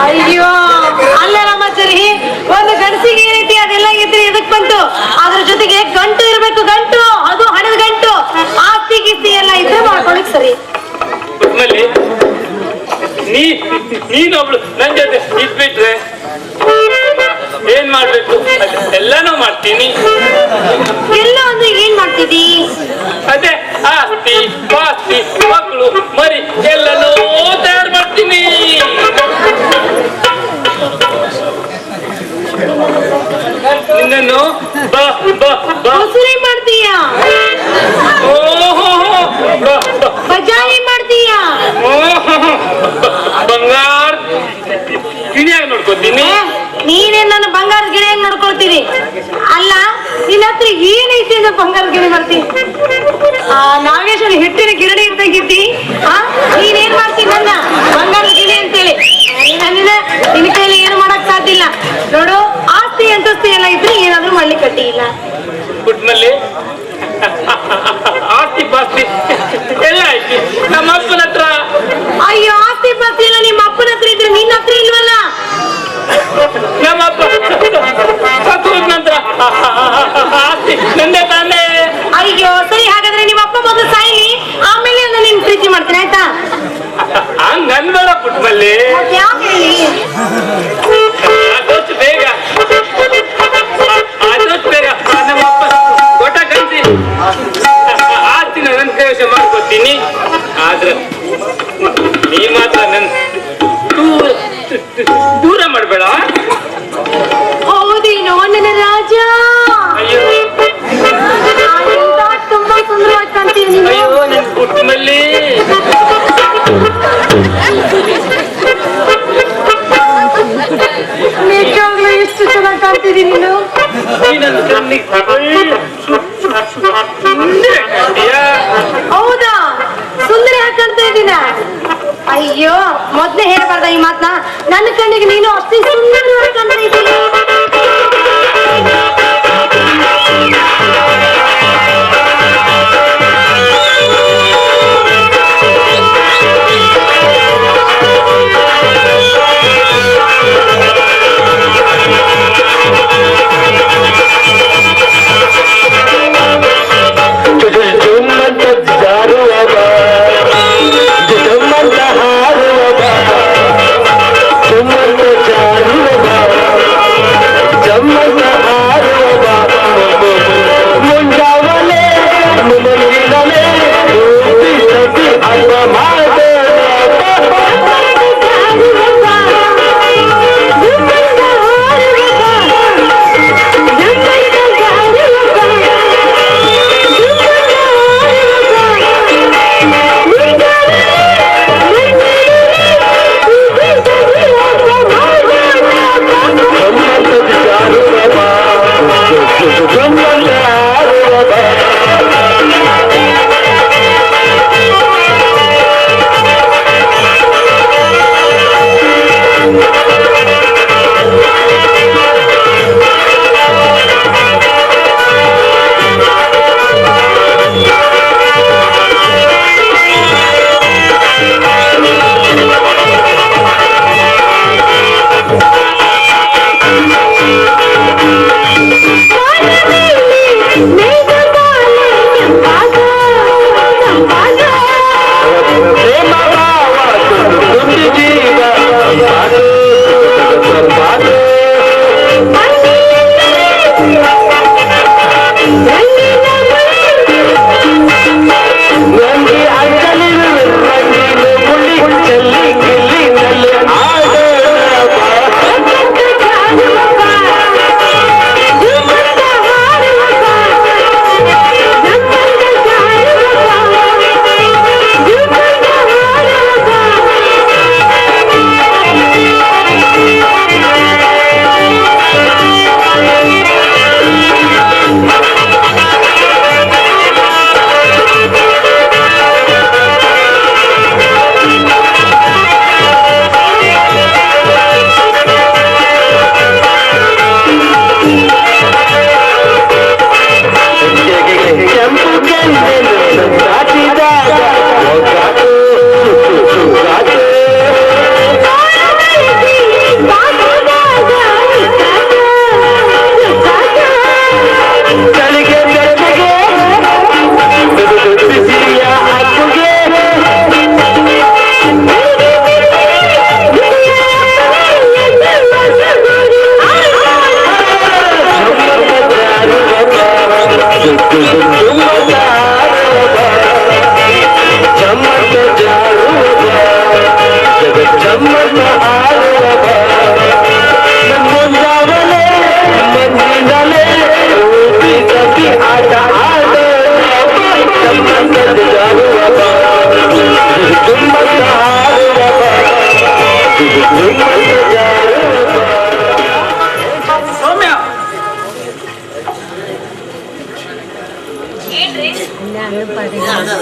ಅಯ್ಯೋ, ಅಲ್ಲ ರಾಮಾಚಾರಿ, ಒಂದು ಗಂಡಸಿಗೆ ಏನೈತಿ ಅದೆಲ್ಲ ಇದ್ರೆ ಎದಕ್ ಬಂತು? ಅದ್ರ ಜೊತೆಗೆ ಗಂಟು ಇರ್ಬೇಕು, ಗಂಟು, ಅದು ಹಣದ ಗಂಟು. ಆಸ್ತಿ ಗಿಸ್ತಿ ಎಲ್ಲ ಇದ್ರೆ ಮಾಡ್ಕೊಳಕ್ ಸರಿ. ಒಟ್ನಲ್ಲಿ ನೀನೊಬ್ಳು ನನ್ ಜೊತೆ ಇದ್ಬಿಟ್ರೆ ಏನ್ ಮಾಡ್ಬೇಕು ಎಲ್ಲಾನು ಮಾಡ್ತೀನಿ. ಎಲ್ಲ ಅಂದ್ರೆ ಏನ್ ಮಾಡ್ತಿದಿ? ಅದೇ ಆಸ್ತಿ ಪಾಸ್ತಿ ಮಕ್ಕಳು ಮರಿ ಎಲ್ಲನೂ ತಯಾರು ಮಾಡ್ತೀನಿ. ನಿನ್ನನ್ನು ಮಸೂರಿ ಮಾಡ್ತೀಯಾ? ಬಜಾರಿ ಮಾಡ್ತೀಯಾ? ಬಂಗಾರ ಗಿಣಿಯಾಗಿ ನೋಡ್ಕೊತೀನಿ. ನೀನೇನ್ ನನ್ನ ಬಂಗಾರದ ಗಿಣಿಯಾಗಿ ನೋಡ್ಕೊಳ್ತೀರಿ? ಅಲ್ಲ, ನಿನ್ನ ಹತ್ರ ಏನೈತಿ ಅಂತ ಬಂಗಾರದ ಗಿಣಿ ಮಾಡ್ತೀನಿ? ನಾಗೇಶ್ವರಿ ಹಿಟ್ಟಿನ ಗಿರಣಿ ಇದ್ದಂಗಿದ್ದಿ. ನೀನೇನ್ ಮಾಡ್ತೀನಿ ನನ್ನ ಬಂಗಾರದ ಗಿಣಿ ಅಂತೇಳಿ? ನಿನ್ನ ಕೈಲಿ ಏನು ಮಾಡಕ್ ಸಾಧ್ಯ ಇಲ್ಲ ನೋಡು. ಆಸ್ತಿ ಅಂತಸ್ತಿ ಎಲ್ಲ ಇದ್ರೆ ಏನಾದ್ರೂ ಮಾಡ್ಲಿಕ್ಕೆ ಕಟ್ಟಿ ಇಲ್ಲ. ಪುಟ್ನಲ್ಲಿ ಆಸ್ತಿ ಪಾಸ್ತಿ ಎಲ್ಲ ಐತಿ ನಮ್ಮ ಅಪ್ಪನ ಹತ್ರ. ಅಯ್ಯೋ, ಆಸ್ತಿ ಪಾಸ್ತಿ ಎಲ್ಲ ನಿಮ್ಮ ಅಪ್ಪನ ಹತ್ರ ಇದ್ರೆ ನಿನ್ನ ಹತ್ರ ಇಲ್ವಲ್ಲ? ನಮ್ಮ ಅಪ್ಪ ಸತ್ತೋದ ನಂತರ ಆಸ್ತಿ ನಂದೇ ತಾನೇ. ಅಯ್ಯೋ, ಸರಿ, ಹಾಗಾದ್ರೆ ನಿಮ್ಮ ಅಪ್ಪ ಮೊದಲು ಸಾಯಿಲಿ, ಆಮೇಲೆ ನಾನು ನಿನ್ ಪ್ರೀತಿ ಮಾಡ್ತೀನಿ, ಆಯ್ತಾ? ಹಂಗ ಅನ್ಬೇಡ ಪುಟ್ನಲ್ಲಿ, ಯಾಕೆ ಹೇಳಿ? ಆದಷ್ಟು ಬೇಗ ನಮ್ಮಪ್ಪ ಕೊಟ್ಟ ಕಳಿಸಿ ಆಸ್ತಿನ ನನ್ನ ಕೈವಶ ಮಾಡ್ಕೊತೀನಿ. ಆದ್ರೆ ನೀ ಮಾತ್ರ ನನ್ ದೂರ ಮಾಡಬೇಡ. ಹೌದೇನೋ ನನ್ನ ರಾಜ? ಅಯ್ಯೋ ತುಂಬಾ ಸುಂದರವಾಗಿ ಕಾಣ್ತೀನಿ. ಅಯ್ಯೋ ನನ್ ಪುಟ್ಟ ಕಾಣ್ತಿದ್ದೀನಿ ನೀನು. ಹೌದಾ, ಸುಂದರಿ ಯಾಕೆ ಕಾಣ್ತಾ ಇದ್ದೀನ? ಅಯ್ಯೋ, ಮೊದ್ಲೇ ಹೇಳ್ಬಾರ್ದ ಈ ಮಾತನ್ನ. ನನ್ನ ಕಣ್ಣಿಗೆ ನೀನು ಅಷ್ಟೇ ಸುಂದರವಾಗಿ ಕಾಣ್ತಾ ಇದ್ದೀನಿ.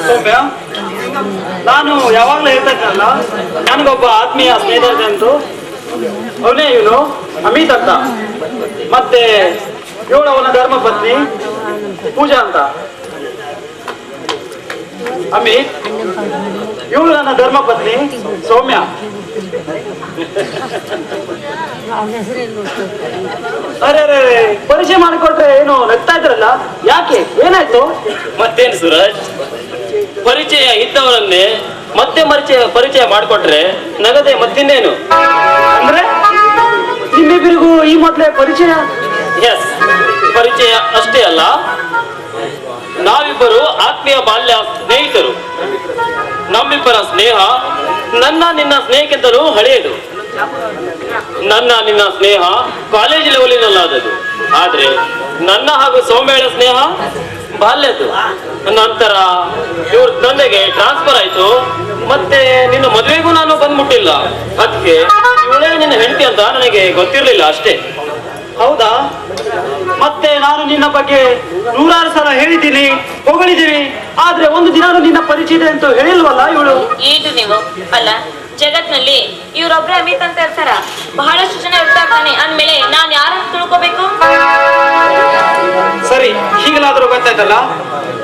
ಸೌಮ್ಯ, ನಾನು ಯಾವಾಗ್ಲೂ ಹೇಳ್ತಾ ಇದ್ದಲ್ಲ, ನನಗೊಬ್ಬ ಆತ್ಮೀಯ ಸ್ನೇಹಿತ ಅಂತು. ಅವನೇ ಇವನು ಅಮಿತ್ ಅಂತ. ಮತ್ತೆ ಇವಳು ಅವನ ಧರ್ಮ ಪತ್ನಿ ಪೂಜಾ ಅಂತ. ಅಮಿತ್, ಇವಳು ನನ್ನ ಧರ್ಮ ಪತ್ನಿ ಸೌಮ್ಯ. ಅರೆ ಅರೆ, ಪರಿಚಯ ಮಾಡಿಕೊಟ್ರೆ ಏನು ನಗ್ತಾ ಇದ್ರಲ್ಲ, ಯಾಕೆ, ಏನಾಯ್ತು? ಮತ್ತೇನು ಸೂರಜ್, ಪರಿಚಯ ಇದ್ದವರನ್ನೇ ಮತ್ತೆ ಪರಿಚಯ ಮಾಡಿಕೊಟ್ರೆ ನಗದೆ ಮತ್ತಿನ್ನೇನು? ಅಂದ್ರೆ ನಿಮ್ಮಿಬ್ಬರಿಗೂ ಈ ಮೊದಲೇ ಪರಿಚಯ? ಎಸ್, ಪರಿಚಯ ಅಷ್ಟೇ ಅಲ್ಲ, ನಾವಿಬ್ಬರು ಆತ್ಮೀಯ ಬಾಲ್ಯ ಸ್ನೇಹಿತರು. ನಮ್ಮಿಬ್ಬರ ಸ್ನೇಹ ನನ್ನ ನಿನ್ನ ಸ್ನೇಹಕ್ಕಿಂತಲೂ ಹಳೆಯದು. ನನ್ನ ನಿನ್ನ ಸ್ನೇಹ ಕಾಲೇಜ್ ಲೆವೆಲಿನಲ್ಲಾದದು. ಆದ್ರೆ ನನ್ನ ಹಾಗೂ ಸೌಮ್ಯಳ ಸ್ನೇಹ ಬಾಲ್ಯದ್ದು. ನಂತರ ಇವ್ರ ತಂದೆಗೆ ಟ್ರಾನ್ಸ್ಫರ್ ಆಯ್ತು. ಮತ್ತೆ ನಿನ್ನ ಮದುವೆಗೂ ನಾನು ಬಂದ್ಬಿಟ್ಟಿಲ್ಲ. ಅದಕ್ಕೆ ಇವಳೇ ನಿನ್ನ ಹೆಂಡತಿ ಅಂತ ನನಗೆ ಗೊತ್ತಿರ್ಲಿಲ್ಲ ಅಷ್ಟೇ. ಹೌದಾ? ಮತ್ತೆ ನಾನು ನಿನ್ನ ಬಗ್ಗೆ ನೂರಾರು ಸಲ ಹೇಳಿದ್ದೀನಿ, ಹೊಗಳಿದ್ದೀನಿ, ಆದ್ರೆ ಒಂದು ದಿನ ನಿನ್ನ ಪರಿಚಯ ಅಂತ ಹೇಳಿಲ್ವಲ್ಲ ಇವಳು. ಏನು ನೀವು ಅಲ್ಲ, ಜಗತ್ನಲ್ಲಿ ಇವ್ರೊಬ್ರೆ ಅಮಿತ್ ಅಂತ ಇರ್ತಾರ, ಬಹಳಷ್ಟು ಜನ ಇರ್ತಾನೆ ಅಂದ್ಮೇಲೆ ನಾನ್ ಯಾರನ್ನು ತಿಳ್ಕೋಬೇಕು? ಸರಿ, ಹೀಗಲಾದ್ರೂ ಗೊತ್ತಾಯ್ತಲ್ಲ.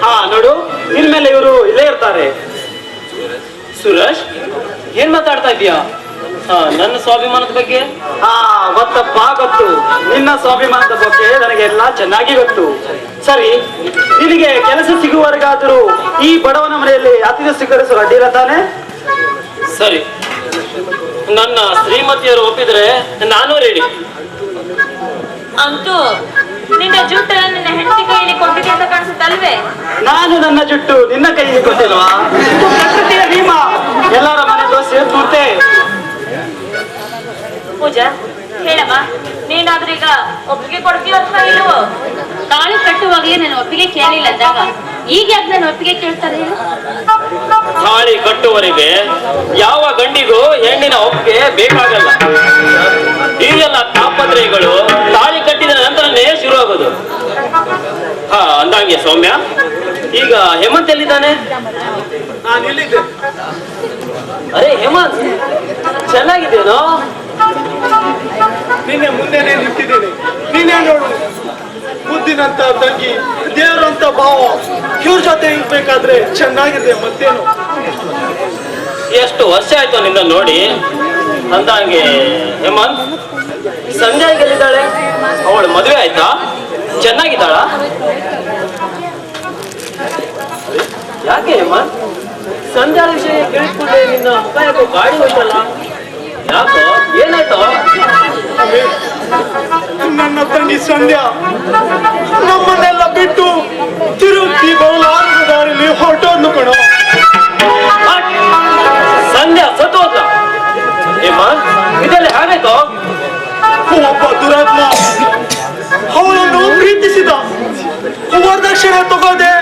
ಹಾ ನೋಡು, ಇನ್ಮೇಲೆ ಇವರು ಇಲ್ಲೇ ಇರ್ತಾರೆ. ಸುರೇಶ್, ಏನ್ ಮಾತಾಡ್ತಾ ಇದೀಯಾ? ನನ್ನ ಸ್ವಾಭಿಮಾನದ ಬಗ್ಗೆ? ಹಾ ಗೊತ್ತಪ್ಪ, ಗೊತ್ತು. ನಿನ್ನ ಸ್ವಾಭಿಮಾನದ ಬಗ್ಗೆ ನನಗೆಲ್ಲ ಚೆನ್ನಾಗಿ ಗೊತ್ತು. ಸರಿ, ನಿನಗೆ ಕೆಲಸ ಸಿಗುವವರೆಗಾದರೂ ಈ ಬಡವನ ಮನೆಯಲ್ಲಿ ಅತಿಥಿ ಸ್ವೀಕರಿಸಲು ಅಡ್ಡಿಲ್ಲ ತಾನೆ? ಸರಿ, ನನ್ನ ಶ್ರೀಮತಿಯರು ಒಪ್ಪಿದ್ರೆ ನಾನು ರೆಡಿ. ಅಂತೂ ನಿನ್ನ ಜುಟ್ಟೆಲ್ಲ ನಿನ್ನ ಹೆಂಡತಿ ಕೈಯಲ್ಲಿ ಕೊಟ್ಟಿದೆ ಅಂತ ಕಾಣಿಸುತ್ತಲ್ವೇ? ನಾನು ನನ್ನ ಜುಟ್ಟು ನಿನ್ನ ಕೈಗೆ ಕೊಟ್ಟಿಲ್ವಾ? ಇದು ಪ್ರಕೃತಿಯ ನಿಯಮ, ಎಲ್ಲರ ಮನೆ ದೋಸೆ ತೂತೆ. ಪೂಜಾ, ಹೇಳಮ್ಮ, ನೀನಾದ್ರೂ ಈಗ ಒಪ್ಪಿಗೆ ಕೊಡ್ತೀವ ಅಥವಾ ಇಲ್ವೋ? ತಾಳಿ ಕಟ್ಟುವಾಗಲೇ ನಾನು ಒಪ್ಪಿಗೆ ಕೇಳಿಲ್ಲ ಅಂದಾಗ ಈಗ ಯಾಕೆ ನಾನು ಒಪ್ಪಿಗೆ ಕೇಳ್ತಾರೆ? ತಾಳಿ ಕಟ್ಟುವವರೆಗೆ ಯಾವ ಗಂಡಿಗೂ ಹೆಣ್ಣಿನ ಒಪ್ಪಿಗೆ ಬೇಕಾಗಲ್ಲ. ಈ ಎಲ್ಲ ತಾಪತ್ರಯಗಳು ತಾಳಿ ಕಟ್ಟಿದ ನಂತರನೇ ಶುರು ಆಗೋದು. ಅಂದಂಗೆ ಸೌಮ್ಯ, ಈಗ ಹೇಮಂತ್ ಎಲ್ಲಿದ್ದಾನೆ? ನಾನು ಇಲ್ಲಿದ್ದೆ. ಅರೆ ಹೇಮಂತ್, ಚೆನ್ನಾಗಿದ್ದೇನೋ? ನಿನ್ನೆ ಮುಂದೆನೆ ನಿಂತಿದ್ದೀನಿ. ನೀನೇ ನೋಡು, ಮುದ್ದಿನಂತ ತಂಗಿ, ದೇವರಂತ ಭಾವ, ಇವ್ರ ಜೊತೆ ಇರ್ಬೇಕಾದ್ರೆ ಚೆನ್ನಾಗಿದೆ. ಮತ್ತೇನು, ಎಷ್ಟು ವರ್ಷ ಆಯ್ತು ನಿನ್ನ ನೋಡಿ. ಅಂದಂಗೆ ಹೇಮಂತ್, ಸಂಧ್ಯಾ ಗೆಲ್ಲಿದ್ದಾಳೆ? ಅವಳು ಮದುವೆ ಆಯ್ತಾ? ಚೆನ್ನಾಗಿದ್ದಾಳ? ಯಾಕೆ ಹೇಮಂತ್, ಸಂಧ್ಯಾ ವಿಷಯ ಕೇಳಿಸ್ಕೊಂಡೆ ನಿನ್ನ ಮುಖ ಯಾಕೋ ಗಾಡಿ ಹೋಯ್ತಲ್ಲ? ಯಾಕೋ, ಏನಾಯ್ತೋ? ನನ್ನ ತಂಗಿ ಸಂಧ್ಯಾ ನಮ್ಮನ್ನೆಲ್ಲ ಬಿಟ್ಟು ತಿರುಗಿ ಬರಲಾರದ ದಾರಿಲಿ ಹೊರಟೋದ್ನು ಕಣೋ. ಸಂಧ್ಯಾ ಸತ್ತು ಹೋದ್ಲ? ಹೇಮಂತ್, ಇದೆಲ್ಲ ಹೇಗಾಯ್ತೋ? ಒಬ್ಬ ದುರಾತ್ಮ ಅವಳನ್ನು ಪ್ರೀತಿಸಿದ, ವರದಕ್ಷಿಣೆ ತಗೋದೆ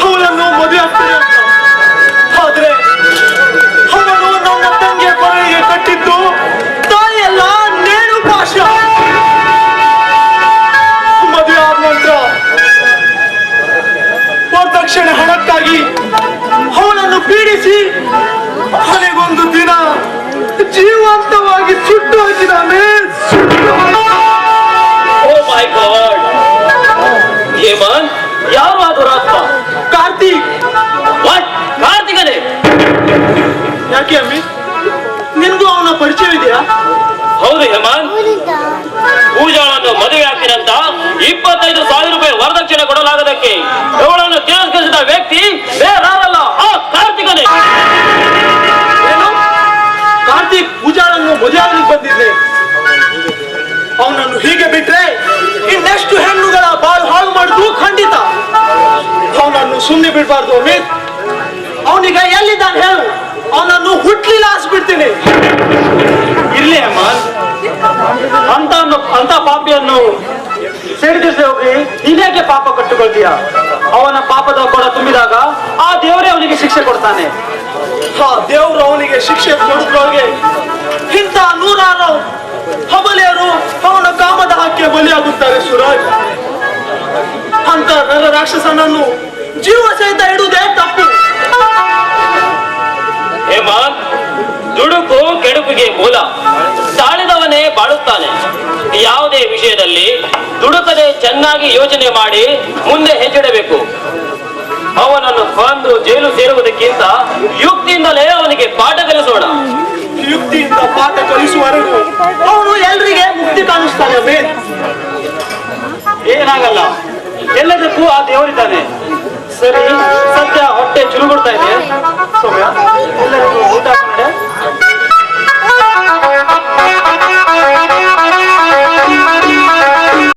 ಅವಳನ್ನು ಮದುವೆ ಆಗ್ತದೆ ಅಂತ. ಆದ್ರೆ ಅವನು ನನ್ನ ತಂಗಿಯ ಕೊರಳಿಗೆ ಕಟ್ಟಿದ್ದು ತಾಯಿಯಲ್ಲ, ನೇಣು ಪಾಶ. ಮದುವೆ ಆದ ನಂತರ ವರದಕ್ಷಿಣೆ ಹಣಕ್ಕಾಗಿ ಅವಳನ್ನು ಪೀಡಿಸಿ ಕೊನೆಗೊಂದು ದಿನ ಜೀವಂತವಾಗಿ ಸುಟ್ಟು ಹಾಕಿದಾನೆ. ಓ ಮೈ ಗಾಡ್! ಹೇಮಂತ್, ಯಾರು ಆ ದುರಾತ್ಮ? ಕಾರ್ತಿಕ್. ವಾಟ್? ಕಾರ್ತಿಕನೇ? ಯಾಕೆ ಅಮ್ಮಿ, ನಿನ್ಗೂ ಅವನ ಪರಿಚಯ ಇದೆಯಾ? ಹೌದು ಹೇಮಂತ್, ಪೂಜಾಳನ್ನು ಮದುವೆ ಆಗ್ತೀರಂತ 25,000 ರೂಪಾಯಿ ವರದಕ್ಷಿಣೆ ಕೊಡಲಾಗದಕ್ಕೆ ಅವಳನ್ನು ತಿರಸ್ಕರಿಸಿದ ವ್ಯಕ್ತಿ ಬೇರಾರಲ್ಲ, ಆ ಕಾರ್ತಿಕನೇ. ಏನು? ಕಾರ್ತಿಕ್ ಪೂಜಾಳನ್ನು ಮದುವೆ ಆಗ್ಲಿಕ್ಕೆ ಬಂದಿದ್ದೆ. ಅವನನ್ನು ಹೀಗೆ ಬಿಟ್ರೆ ಇನ್ನೆಷ್ಟು ಹೆಣ್ಣುಗಳ ಬಾಳು ಹಾಳು ಮಾಡುದು ಖಂಡಿತ. ಅವನನ್ನು ಸುಮ್ಮನೆ ಬಿಡಬಾರ್ದು ಅಮಿತ್. ಅವನಿಗೆ ಎಲ್ಲಿದ್ದಾನೆ ಹೇಳು, ಅವನನ್ನು ಹುಟ್ಲಿಲ್ಲ ಹಾಸ್ಬಿಡ್ತೀನಿ. ಇರ್ಲಿ ಅಮ್ಮ, ಅಂತ ಪಾಪಿಯನ್ನು ಸೇರಿದಿರ್ಸಿ ಹೋಗಿ ನೀನ್ಯಾಕೆ ಪಾಪ ಕಟ್ಟುಕೊಳ್ತೀಯ? ಅವನ ಪಾಪದ ಕೊಡ ತುಂಬಿದಾಗ ಆ ದೇವರೇ ಅವನಿಗೆ ಶಿಕ್ಷೆ ಕೊಡ್ತಾನೆ. ಆ ದೇವರು ಅವನಿಗೆ ಶಿಕ್ಷೆ ಕೊಡಿದ್ರೊಳಗೆ ಇಂಥ ನೂರಾರು ಹಬಲಿಯರು ಅವನ ಕಾಮದ ಹಾಕಿ ಬಲಿಯಾಗುತ್ತಾರೆ. ಸುರಾಜ್, ಅಂತ ನರ ರಾಕ್ಷಸನನ್ನು ಜೀವ ಸಹಿತ ಇಡುವುದೇ ತಪ್ಪು. ಹೇಮಂತ್, ದುಡುಕು ಕೆಡುಕಿಗೆ ಮೂಲ. ತಾಳಿದವನೇ ಬಾಳುತ್ತಾನೆ. ಯಾವುದೇ ವಿಷಯದಲ್ಲಿ ದುಡುಕದೆ ಚೆನ್ನಾಗಿ ಯೋಚನೆ ಮಾಡಿ ಮುಂದೆ ಹೆಜ್ಜೆಡಬೇಕು. ಅವನನ್ನು ಕೊಂದು ಜೈಲು ಸೇರುವುದಕ್ಕಿಂತ ಯುಕ್ತಿಯಿಂದಲೇ ಅವನಿಗೆ ಪಾಠ ಕಲಿಸೋಣ. ಯುಕ್ತಿಯಿಂದ ಪಾಠ ಕಲಿಸುವವರೆಗೂ ಅವನು ಎಲ್ರಿಗೆ ಮುಕ್ತಿ ಕಾಣಿಸ್ತಾನೆ. ಅಮಿತ್, ಏನಾಗಲ್ಲ, ಎಲ್ಲದಕ್ಕೂ ಆ ದೇವರಿದ್ದಾನೆ. ಸರಿ, ಸತ್ಯ